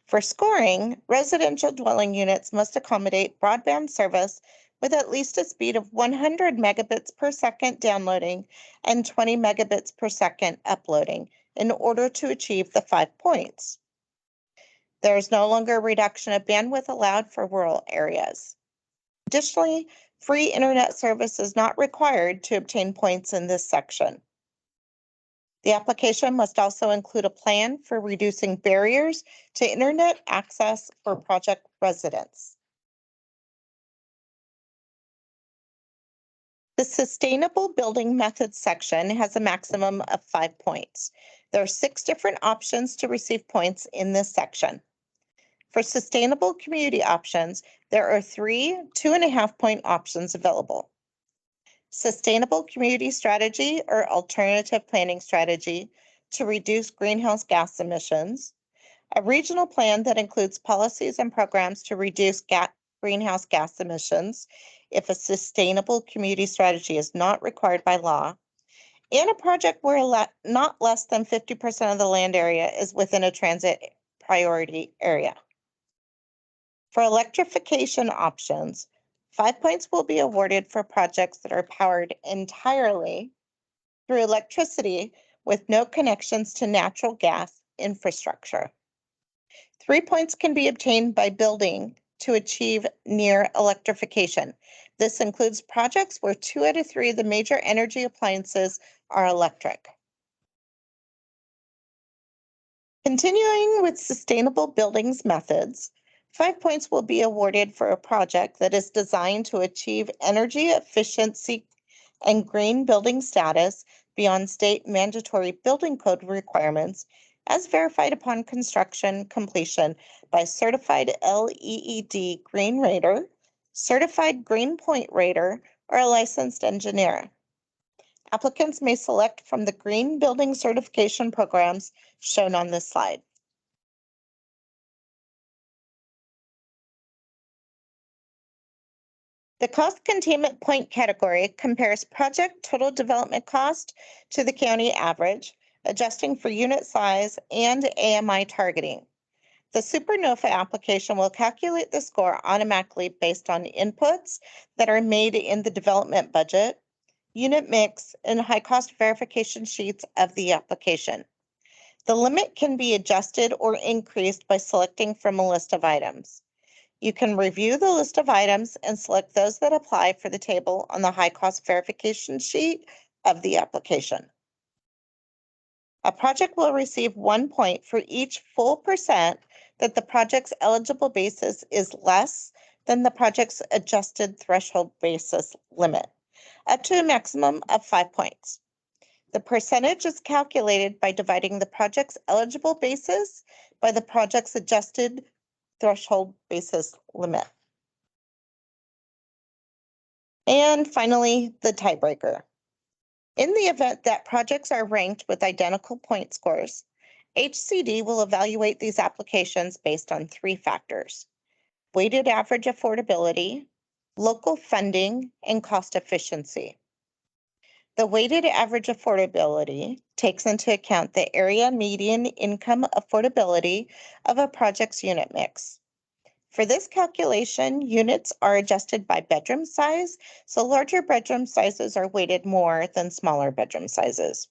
E: For scoring, residential dwelling units must accommodate broadband service with at least a speed of 100 megabits per second downloading and 20 megabits per second uploading in order to achieve the 5 points. There is no longer a reduction of bandwidth allowed for rural areas. Additionally, free internet service is not required to obtain points in this section. The application must also include a plan for reducing barriers to internet access for project residents. The Sustainable Building Methods section has a maximum of 5 points. There are 6 different options to receive points in this section. For sustainable community options, there are 3 2.5-point options available. Sustainable community strategy or alternative planning strategy to reduce greenhouse gas emissions. A regional plan that includes policies and programs to reduce greenhouse gas emissions if a sustainable community strategy is not required by law. And a project where not less than 50% of the land area is within a transit priority area. For electrification options, 5 points will be awarded for projects that are powered entirely through electricity with no connections to natural gas infrastructure. 3 points can be obtained by building to achieve near electrification. This includes projects where 2 out of 3 of the major energy appliances are electric. Continuing with sustainable buildings methods, 5 points will be awarded for a project that is designed to achieve energy efficiency and green building status beyond state mandatory building code requirements as verified upon construction completion by certified LEED Green Rater, certified Green Point Rater, or a licensed engineer. Applicants may select from the green building certification programs shown on this slide. The cost containment point category compares project total development cost to the county average, adjusting for unit size and AMI targeting. The NOFA application will calculate the score automatically based on inputs that are made in the development budget, unit mix, and high cost verification sheets of the application. The limit can be adjusted or increased by selecting from a list of items. You can review the list of items and select those that apply for the table on the high cost verification sheet of the application. A project will receive 1 point for each full percent that the project's eligible basis is less than the project's adjusted threshold basis limit, up to a maximum of 5 points. The percentage is calculated by dividing the project's eligible basis by the project's adjusted threshold basis limit. And finally, the tiebreaker. In the event that projects are ranked with identical point scores, HCD will evaluate these applications based on 3 factors: weighted average affordability, local funding, and cost efficiency. The weighted average affordability takes into account the area median income affordability of a project's unit mix. For this calculation, units are adjusted by bedroom size, so larger bedroom sizes are weighted more than smaller bedroom sizes.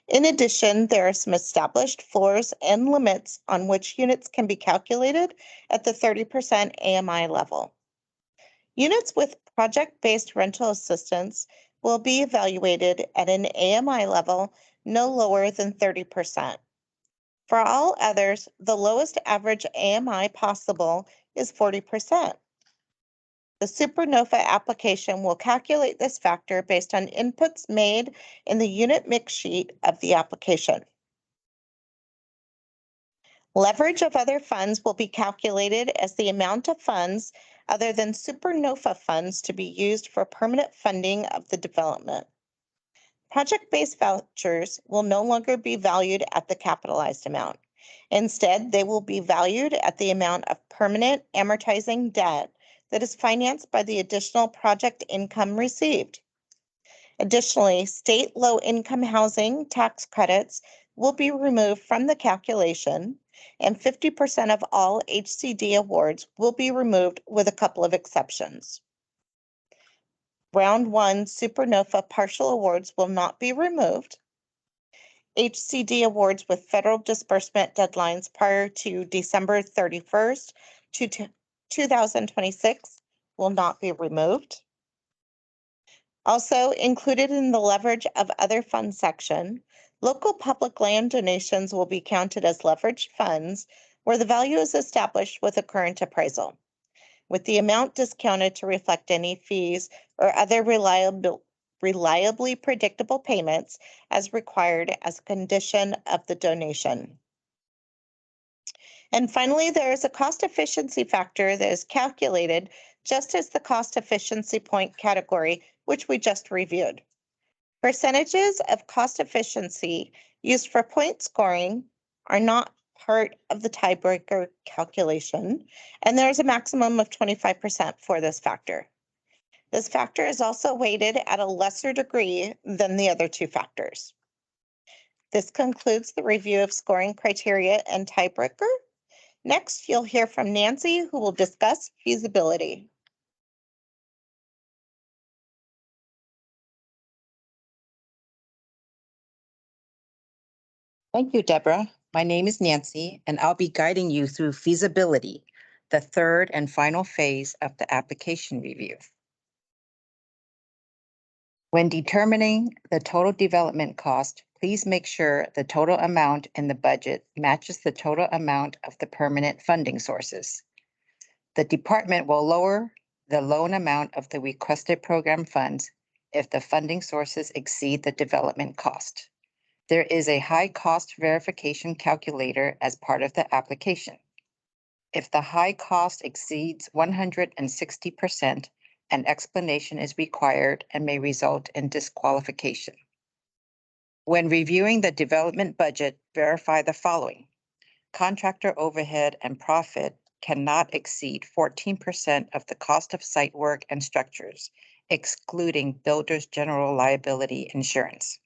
E: In addition, there are some established floors and limits on which units can be calculated at the 30% AMI level. Units with project-based rental assistance will be evaluated at an AMI level no lower than 30%. For all others, the lowest average AMI possible is 40%. The Super NOFA application will calculate this factor based on inputs made in the unit mix sheet of the application. Leverage of other funds will be calculated as the amount of funds other than Super NOFA funds to be used for permanent funding of the development. Project-based vouchers will no longer be valued at the capitalized amount. Instead, they will be valued at the amount of permanent amortizing debt that is financed by the additional project income received. Additionally, state low-income housing tax credits will be removed from the calculation, and 50% of all HCD awards will be removed with a couple of exceptions. Round 1 Super NOFA partial awards will not be removed. HCD awards with federal disbursement deadlines prior to December 31st, 2026 will not be removed. Also included in the leverage of other funds section, local public land donations will be counted as leveraged funds where the value is established with a current appraisal, with the amount discounted to reflect any fees or other reliably predictable payments as required as a condition of the donation. And finally, there is a cost efficiency factor that is calculated just as the cost efficiency point category, which we just reviewed. Percentages of cost efficiency used for point scoring are not part of the tiebreaker calculation, and there is a maximum of 25% for this factor. This factor is also weighted at a lesser degree than the other two factors. This concludes the review of scoring criteria and tiebreaker. Next, you'll hear from Nancy, who will discuss feasibility.
F: Thank you, Deborah. My name is Nancy, and I'll be guiding you through feasibility, the third and final phase of the application review. When determining the total development cost, please make sure the total amount in the budget matches the total amount of the permanent funding sources. The department will lower the loan amount of the requested program funds if the funding sources exceed the development cost. There is a high cost verification calculator as part of the application. If the high cost exceeds 160%, an explanation is required and may result in disqualification. When reviewing the development budget, verify the following. Contractor overhead and profit cannot exceed 14% of the cost of site work and structures, excluding builder's general liability insurance.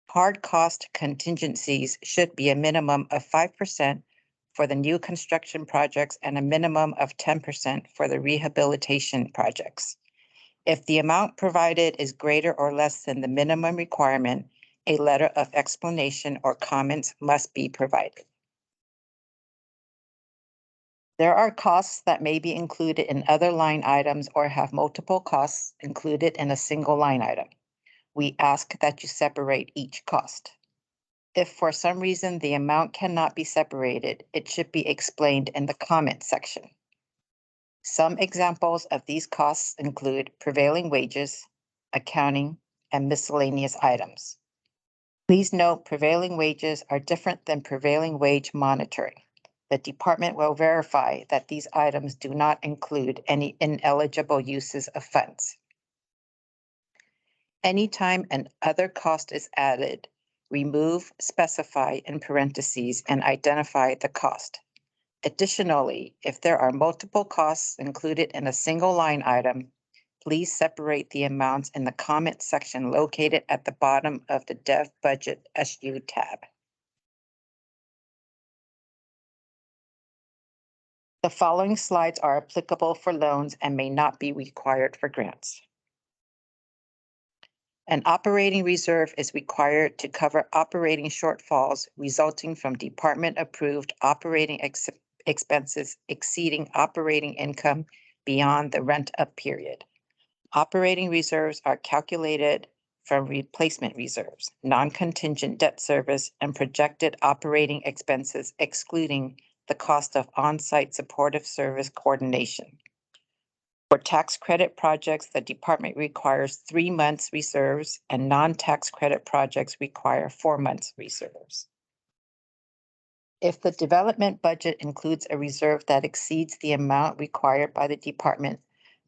F: Hard cost contingencies should be a minimum of 5% for the new construction projects and a minimum of 10% for the rehabilitation projects. If the amount provided is greater or less than the minimum requirement, a letter of explanation or comments must be provided. There are costs that may be included in other line items or have multiple costs included in a single line item. We ask that you separate each cost. If for some reason the amount cannot be separated, it should be explained in the comment section. Some examples of these costs include prevailing wages, accounting, and miscellaneous items. Please note prevailing wages are different than prevailing wage monitoring. The department will verify that these items do not include any ineligible uses of funds. Anytime an other cost is added, remove, specify in parentheses, and identify the cost. Additionally, if there are multiple costs included in a single line item, please separate the amounts in the comment section located at the bottom of the Dev Budget SU tab. The following slides are applicable for loans and may not be required for grants. An operating reserve is required to cover operating shortfalls resulting from department-approved operating expenses exceeding operating income beyond the rent-up period. Operating reserves are calculated from replacement reserves, non-contingent debt service, and projected operating expenses excluding the cost of on-site supportive service coordination. For tax credit projects, the department requires 3 months reserves, and non-tax credit projects require 4 months reserves. If the development budget includes a reserve that exceeds the amount required by the department,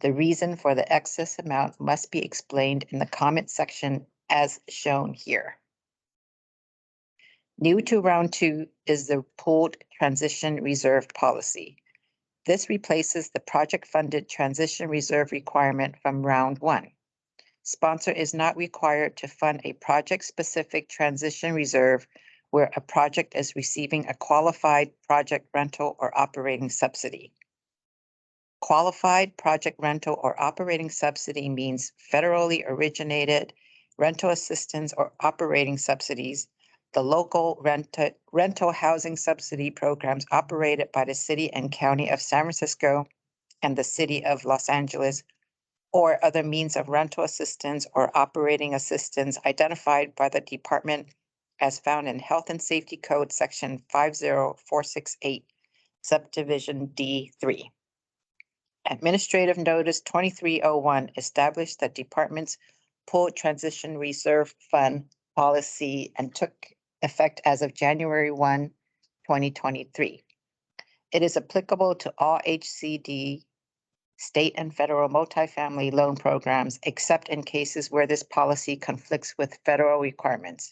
F: the reason for the excess amount must be explained in the comment section as shown here. New to round 2 is the pooled transition reserve policy. This replaces the project-funded transition reserve requirement from round 1. Sponsor is not required to fund a project-specific transition reserve where a project is receiving a qualified project rental or operating subsidy. Qualified project rental or operating subsidy means federally originated rental assistance or operating subsidies, the local rental housing subsidy programs operated by the City and County of San Francisco and the City of Los Angeles, or other means of rental assistance or operating assistance identified by the department as found in Health and Safety Code Section 50468, Subdivision D3. Administrative Notice 2301 established the department's pooled transition reserve fund policy and took effect as of January 1, 2023. It is applicable to all HCD, state and federal multifamily loan programs, except in cases where this policy conflicts with federal requirements.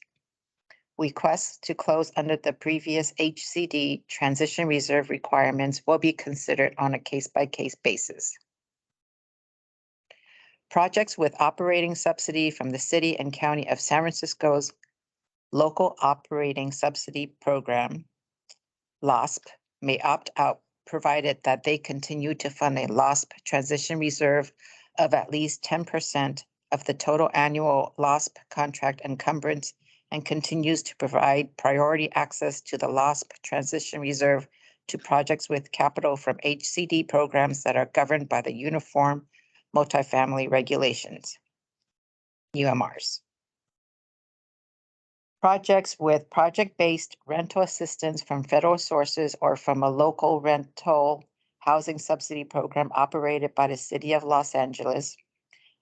F: Requests to close under the previous HCD transition reserve requirements will be considered on a case-by-case basis. Projects with operating subsidy from the City and County of San Francisco's Local Operating Subsidy Program, LOSP, may opt out provided that they continue to fund a LOSP transition reserve of at least 10% of the total annual LOSP contract encumbrance and continues to provide priority access to the LOSP transition reserve to projects with capital from HCD programs that are governed by the Uniform Multifamily Regulations, UMRs. Projects with project-based rental assistance from federal sources or from a local rental housing subsidy program operated by the City of Los Angeles,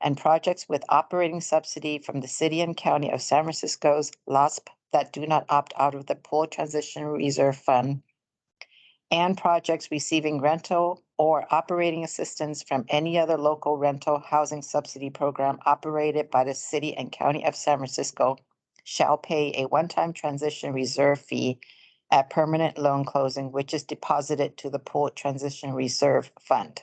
F: and projects with operating subsidy from the City and County of San Francisco's LOSP that do not opt out of the Pool Transition Reserve Fund, and projects receiving rental or operating assistance from any other local rental housing subsidy program operated by the City and County of San Francisco shall pay a one-time transition reserve fee at permanent loan closing, which is deposited to the Pool Transition Reserve Fund.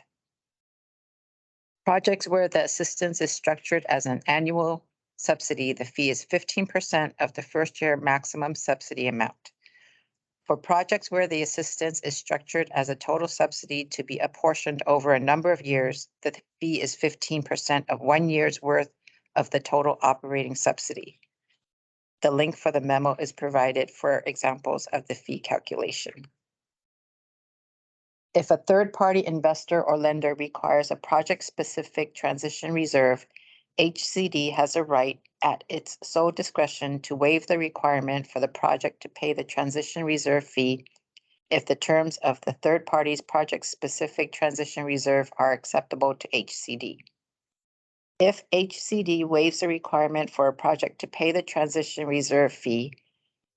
F: Projects where the assistance is structured as an annual subsidy, the fee is 15% of the first year maximum subsidy amount. For projects where the assistance is structured as a total subsidy to be apportioned over a number of years, the fee is 15% of 1 year's worth of the total operating subsidy. The link for the memo is provided for examples of the fee calculation. If a third-party investor or lender requires a project-specific transition reserve, HCD has a right at its sole discretion to waive the requirement for the project to pay the transition reserve fee if the terms of the third party's project-specific transition reserve are acceptable to HCD. If HCD waives the requirement for a project to pay the transition reserve fee,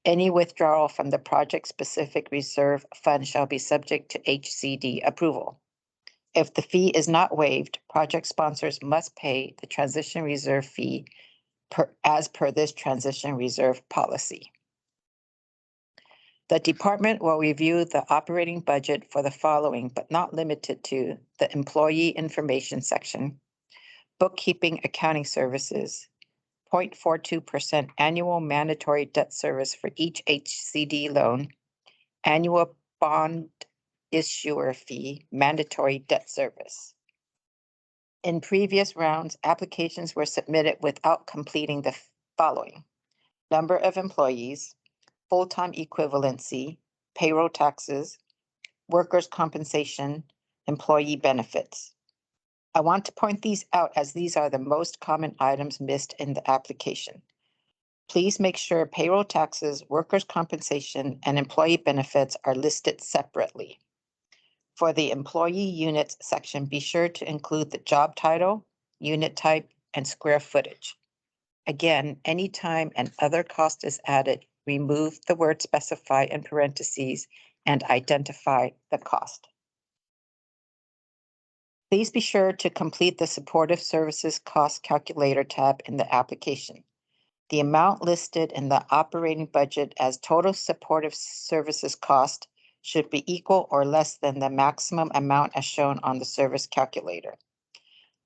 F: any withdrawal from the project-specific reserve fund shall be subject to HCD approval. If the fee is not waived, project sponsors must pay the transition reserve fee as per this transition reserve policy. The department will review the operating budget for the following, but not limited to, the employee information section, bookkeeping accounting services, 0.42% annual mandatory debt service for each HCD loan, annual bond issuer fee, mandatory debt service. In previous rounds, applications were submitted without completing the following: number of employees, full-time equivalency, payroll taxes, workers' compensation, employee benefits. I want to point these out as these are the most common items missed in the application. Please make sure payroll taxes, workers' compensation, and employee benefits are listed separately. For the employee units section, be sure to include the job title, unit type, and square footage. Again, anytime an other cost is added, remove the word specify in parentheses and identify the cost. Please be sure to complete the supportive services cost calculator tab in the application. The amount listed in the operating budget as total supportive services cost should be equal or less than the maximum amount as shown on the service calculator.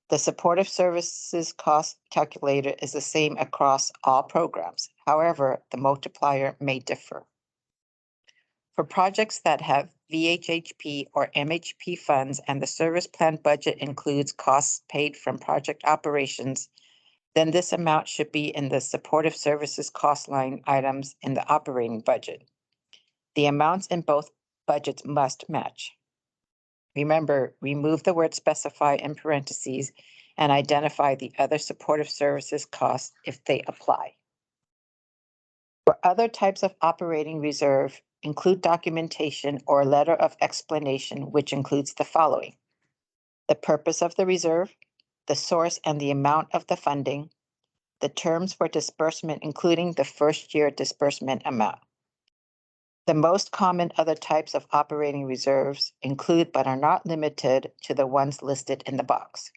F: The supportive services cost calculator is the same across all programs. However, the multiplier may differ. For projects that have VHHP or MHP funds and the service plan budget includes costs paid from project operations, then this amount should be in the supportive services cost line items in the operating budget. The amounts in both budgets must match. Remember, remove the word specify in parentheses and identify the other supportive services costs if they apply. For other types of operating reserve, include documentation or letter of explanation, which includes the following: the purpose of the reserve, the source and the amount of the funding, the terms for disbursement, including the first year disbursement amount. The most common other types of operating reserves include but are not limited to the ones listed in the box.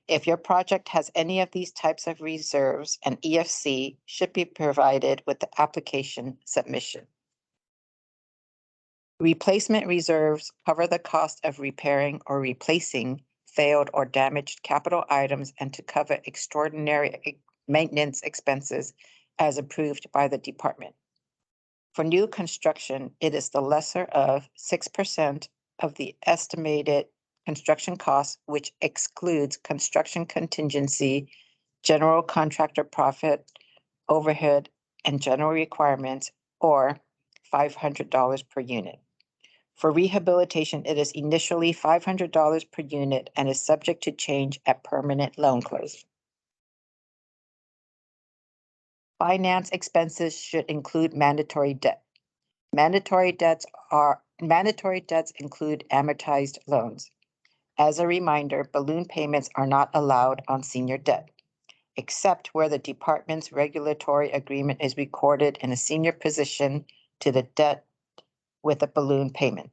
F: If your project has any of these types of reserves, an EFC should be provided with the application submission. Replacement reserves cover the cost of repairing or replacing failed or damaged capital items and to cover extraordinary maintenance expenses as approved by the department. For new construction, it is the lesser of 6% of the estimated construction costs, which excludes construction contingency, general contractor profit, overhead, and general requirements, or $500 per unit. For rehabilitation, it is initially $500 per unit and is subject to change at permanent loan closing. Finance expenses should include mandatory debt. Mandatory debts include amortized loans. As a reminder, balloon payments are not allowed on senior debt, except where the department's regulatory agreement is recorded in a senior position to the debt with a balloon payment.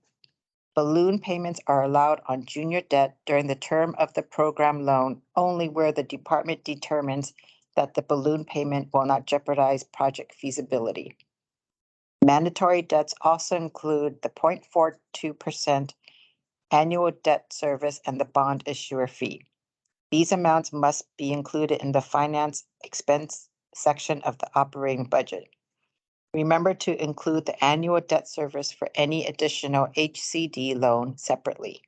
F: Balloon payments are allowed on junior debt during the term of the program loan only where the department determines that the balloon payment will not jeopardize project feasibility. Mandatory debts also include the 0.42% annual debt service and the bond issuer fee. These amounts must be included in the finance expense section of the operating budget. Remember to include the annual debt service for any additional HCD loan separately.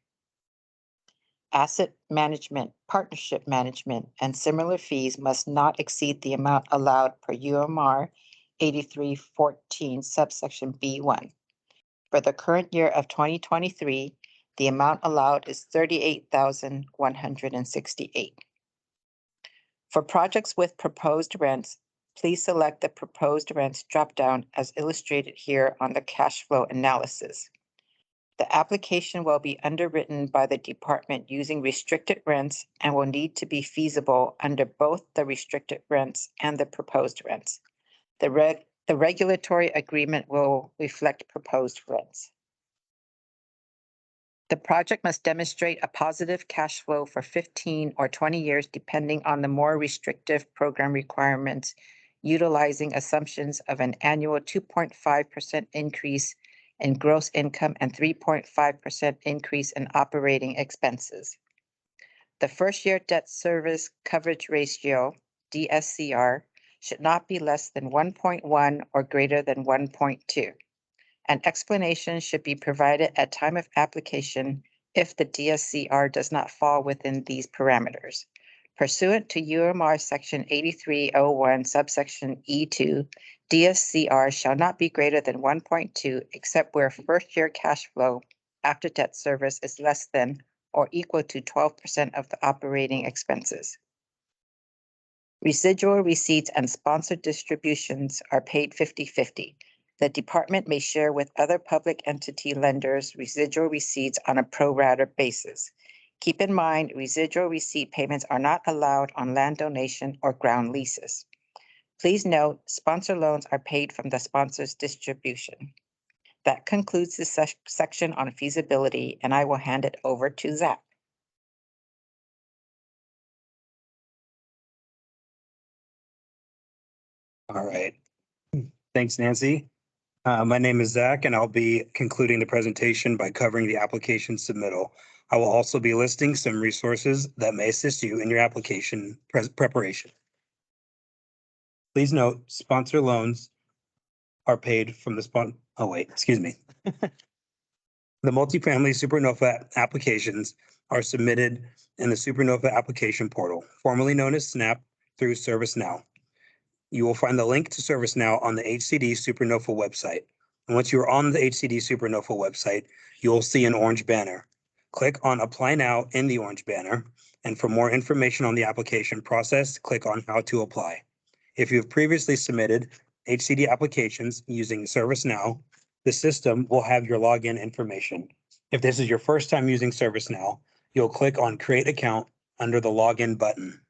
F: Asset management, partnership management, and similar fees must not exceed the amount allowed per UMR 8314 subsection B1. For the current year of 2023, the amount allowed is $38,168. For projects with proposed rents, please select the proposed rents dropdown as illustrated here on the cash flow analysis. The application will be underwritten by the department using restricted rents and will need to be feasible under both the restricted rents and the proposed rents. The regulatory agreement will reflect proposed rents. The project must demonstrate a positive cash flow for 15 or 20 years, depending on the more restrictive program requirements, utilizing assumptions of an annual 2.5% increase in gross income and 3.5% increase in operating expenses. The first year debt service coverage ratio, DSCR, should not be less than 1.1 or greater than 1.2. An explanation should be provided at time of application if the DSCR does not fall within these parameters. Pursuant to UMR section 8301 subsection E2, DSCR shall not be greater than 1.2 except where first year cash flow after debt service is less than or equal to 12% of the operating expenses. Residual receipts and sponsored distributions are paid 50-50. The department may share with other public entity lenders residual receipts on a pro rata basis. Keep in mind, residual receipt payments are not allowed on land donation or ground leases. Please note, sponsor loans are paid from the sponsor's distribution. That concludes the section on feasibility, and I will hand it over to Zach.
D: All right. Thanks, Nancy. My name is Zach, and I'll be concluding the presentation by covering the application submittal. I will also be listing some resources that may assist you in your application preparation. Please note, sponsor loans are paid from the The multifamily SuperNOFA applications are submitted in the SuperNOFA application portal, formerly known as SNAP, through ServiceNow. You will find the link to ServiceNow on the HCD SuperNOFA website. And once you are on the HCD SuperNOFA website, you will see an orange banner. Click on Apply Now in the orange banner. And for more information on the application process, click on How to Apply. If you have previously submitted HCD applications using ServiceNow, the system will have your login information. If this is your first time using ServiceNow, you'll click on Create Account under the Login button.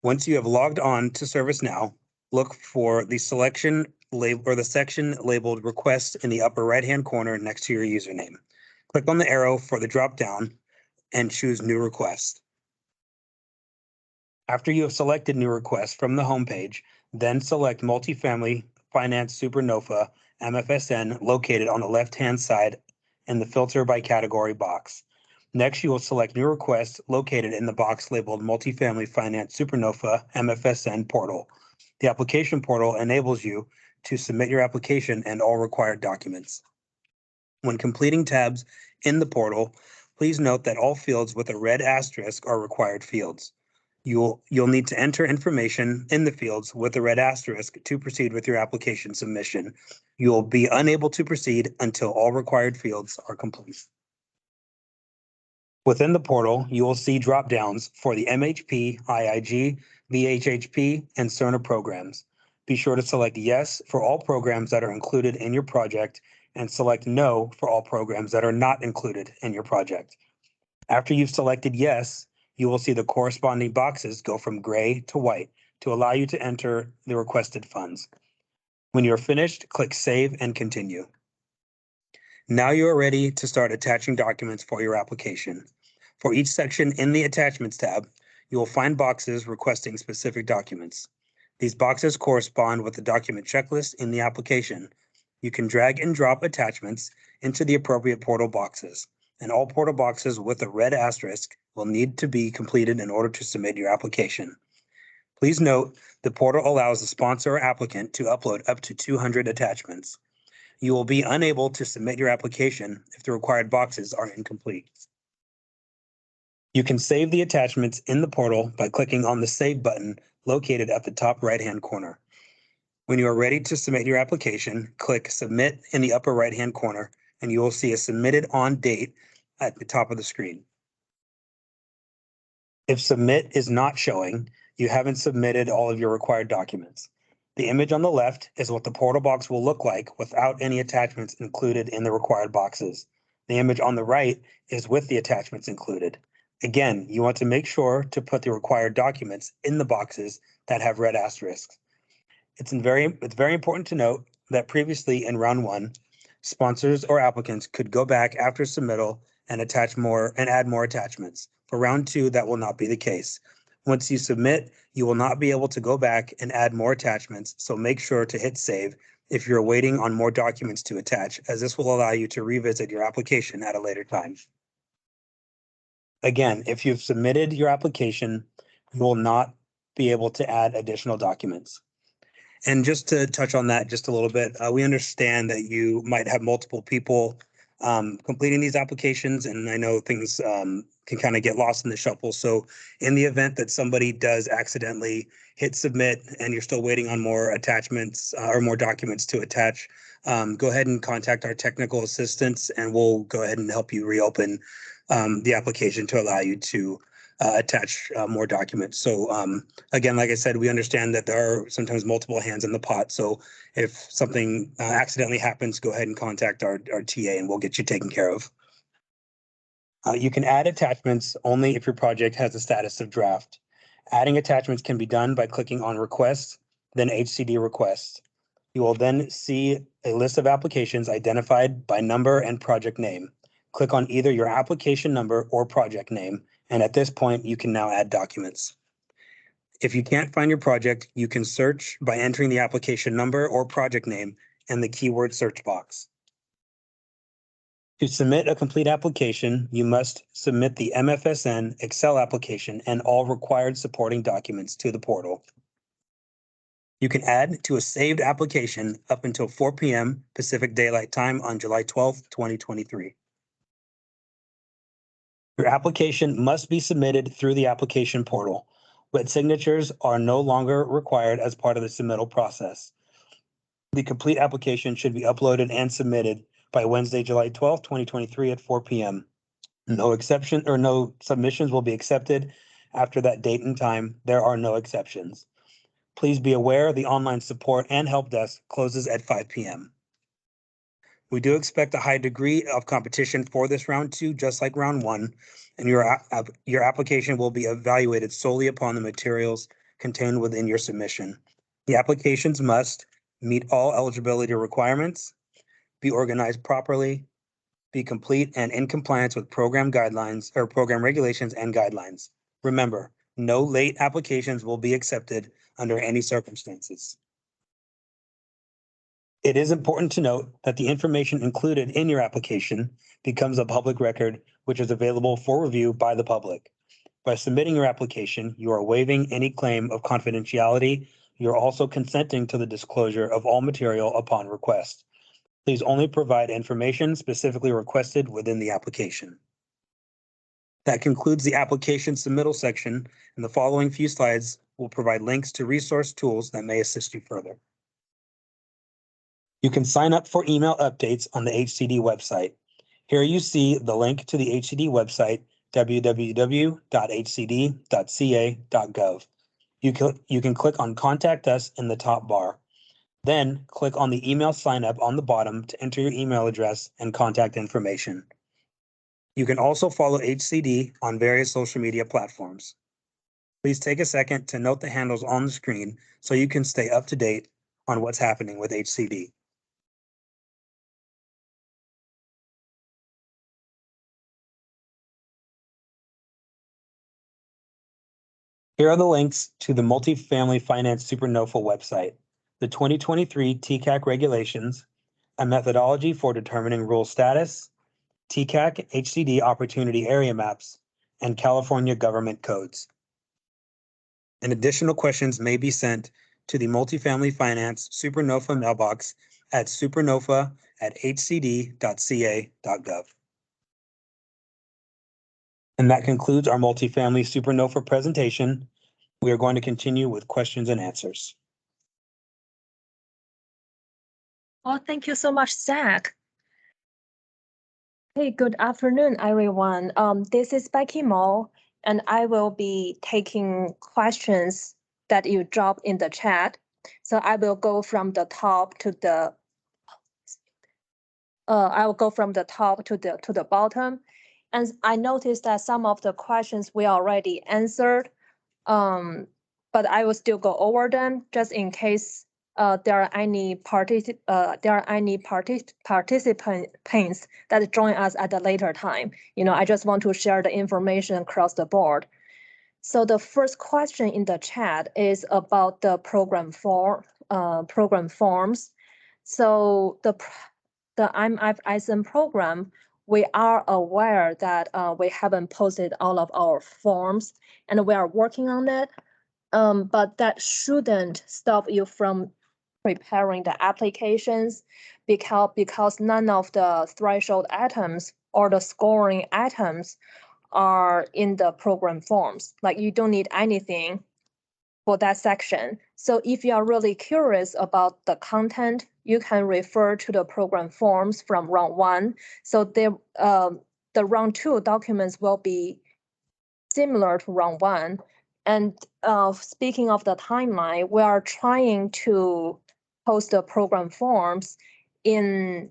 D: Once you have logged on to ServiceNow, look for the section labeled Request in the upper right-hand corner next to your username. Click on the arrow for the drop-down and choose New Request. After you have selected New Request from the homepage, then select Multifamily Finance SuperNOFA MFSN located on the left-hand side in the Filter by Category box. Next, you will select New Request located in the box labeled Multifamily Finance SuperNOFA MFSN portal. The application portal enables you to submit your application and all required documents. When completing tabs in the portal, please note that all fields with a red asterisk are required fields. You'll need to enter information in the fields with a red asterisk to proceed with your application submission. You will be unable to proceed until all required fields are complete. Within the portal, you will see drop-downs for the MHP, IIG, VHHP, and Serna programs. Be sure to select Yes for all programs that are included in your project and select No for all programs that are not included in your project. After you've selected Yes, you will see the corresponding boxes go from gray to white to allow you to enter the requested funds. When you're finished, click Save and Continue. Now you are ready to start attaching documents for your application. For each section in the Attachments tab, you will find boxes requesting specific documents. These boxes correspond with the document checklist in the application. You can drag and drop attachments into the appropriate portal boxes, and all portal boxes with a red asterisk will need to be completed in order to submit your application. Please note, the portal allows the sponsor or applicant to upload up to 200 attachments. You will be unable to submit your application if the required boxes are incomplete. You can save the attachments in the portal by clicking on the Save button located at the top right-hand corner. When you are ready to submit your application, click Submit in the upper right-hand corner, and you will see a Submitted On date at the top of the screen. If Submit is not showing, you haven't submitted all of your required documents. The image on the left is what the portal box will look like without any attachments included in the required boxes. The image on the right is with the attachments included. Again, you want to make sure to put the required documents in the boxes that have red asterisks. It's very important to note that previously in round one, sponsors or applicants could go back after submittal and add more attachments. For round two, that will not be the case. Once you submit, you will not be able to go back and add more attachments, so make sure to hit save if you're waiting on more documents to attach, as this will allow you to revisit your application at a later time. Again, if you've submitted your application, you will not be able to add additional documents. And just to touch on that just a little bit, we understand that you might have multiple people completing these applications, and I know things can kind of get lost in the shuffle. So in the event that somebody does accidentally hit submit and you're still waiting on more attachments or more documents to attach, go ahead and contact our technical assistants, and we'll go ahead and help you reopen the application to allow you to attach more documents. So again, like I said, we understand that there are sometimes multiple hands in the pot. So if something accidentally happens, go ahead and contact our TA and we'll get you taken care of. You can add attachments only if your project has a status of draft. Adding attachments can be done by clicking on Request, then HCD Request. You will then see a list of applications identified by number and project name. Click on either your application number or project name, and at this point, you can now add documents. If you can't find your project, you can search by entering the application number or project name in the keyword search box. To submit a complete application, you must submit the MFSN Excel application and all required supporting documents to the portal. You can add to a saved application up until 4 p.m. Pacific Daylight Time on July 12th, 2023. Your application must be submitted through the application portal. Wet signatures are no longer required as part of the submittal process. The complete application should be uploaded and submitted by Wednesday, July 12th, 2023 at 4 p.m. No exception or no submissions will be accepted after that date and time. There are no exceptions. Please be aware the online support and help desk closes at 5 p.m. We do expect a high degree of competition for this round 2, just like round 1, and your application will be evaluated solely upon the materials contained within your submission. The applications must meet all eligibility requirements, be organized properly, be complete and in compliance with program guidelines or program regulations and guidelines. Remember, no late applications will be accepted under any circumstances. It is important to note that the information included in your application becomes a public record, which is available for review by the public. By submitting your application, you are waiving any claim of confidentiality. You're also consenting to the disclosure of all material upon request. Please only provide information specifically requested within the application. That concludes the application submittal section, and the following few slides will provide links to resource tools that may assist you further. You can sign up for email updates on the HCD website. Here you see the link to the HCD website, www.hcd.ca.gov. You can click on Contact Us in the top bar. Then click on the email sign up on the bottom to enter your email address and contact information. You can also follow HCD on various social media platforms. Please take a second to note the handles on the screen so you can stay up to date on what's happening with HCD. Here are the links to the Multifamily Finance Super NOFA website, the 2023 TCAC regulations, a methodology for determining rural status, TCAC HCD opportunity area maps, and California government codes. And additional questions may be sent to the Multifamily Finance Super NOFA mailbox at supernofa@hcd.ca.gov. And that concludes our Multifamily Super NOFA presentation. We are going to continue with questions and answers.
A: Oh, thank you so much, Zach. Hey, good afternoon, everyone. This is Becky Mo, and I will be taking questions that you dropped in the chat. So I will go from the top to the bottom. And I noticed that some of the questions we already answered, but I will still go over them just in case there are any participants that join us at a later time. I just want to share the information across the board. So the first question in the chat is about the program forms. So the IMF-ISM program, we are aware that we haven't posted all of our forms, and we are working on it. But that shouldn't stop you from preparing the applications because none of the threshold items or the scoring items are in the program forms. Like, you don't need anything for that section. So if you are really curious about the content, you can refer to the program forms from round 1. So the round 2 documents will be similar to round one. And speaking of the timeline, we are trying to post the program forms in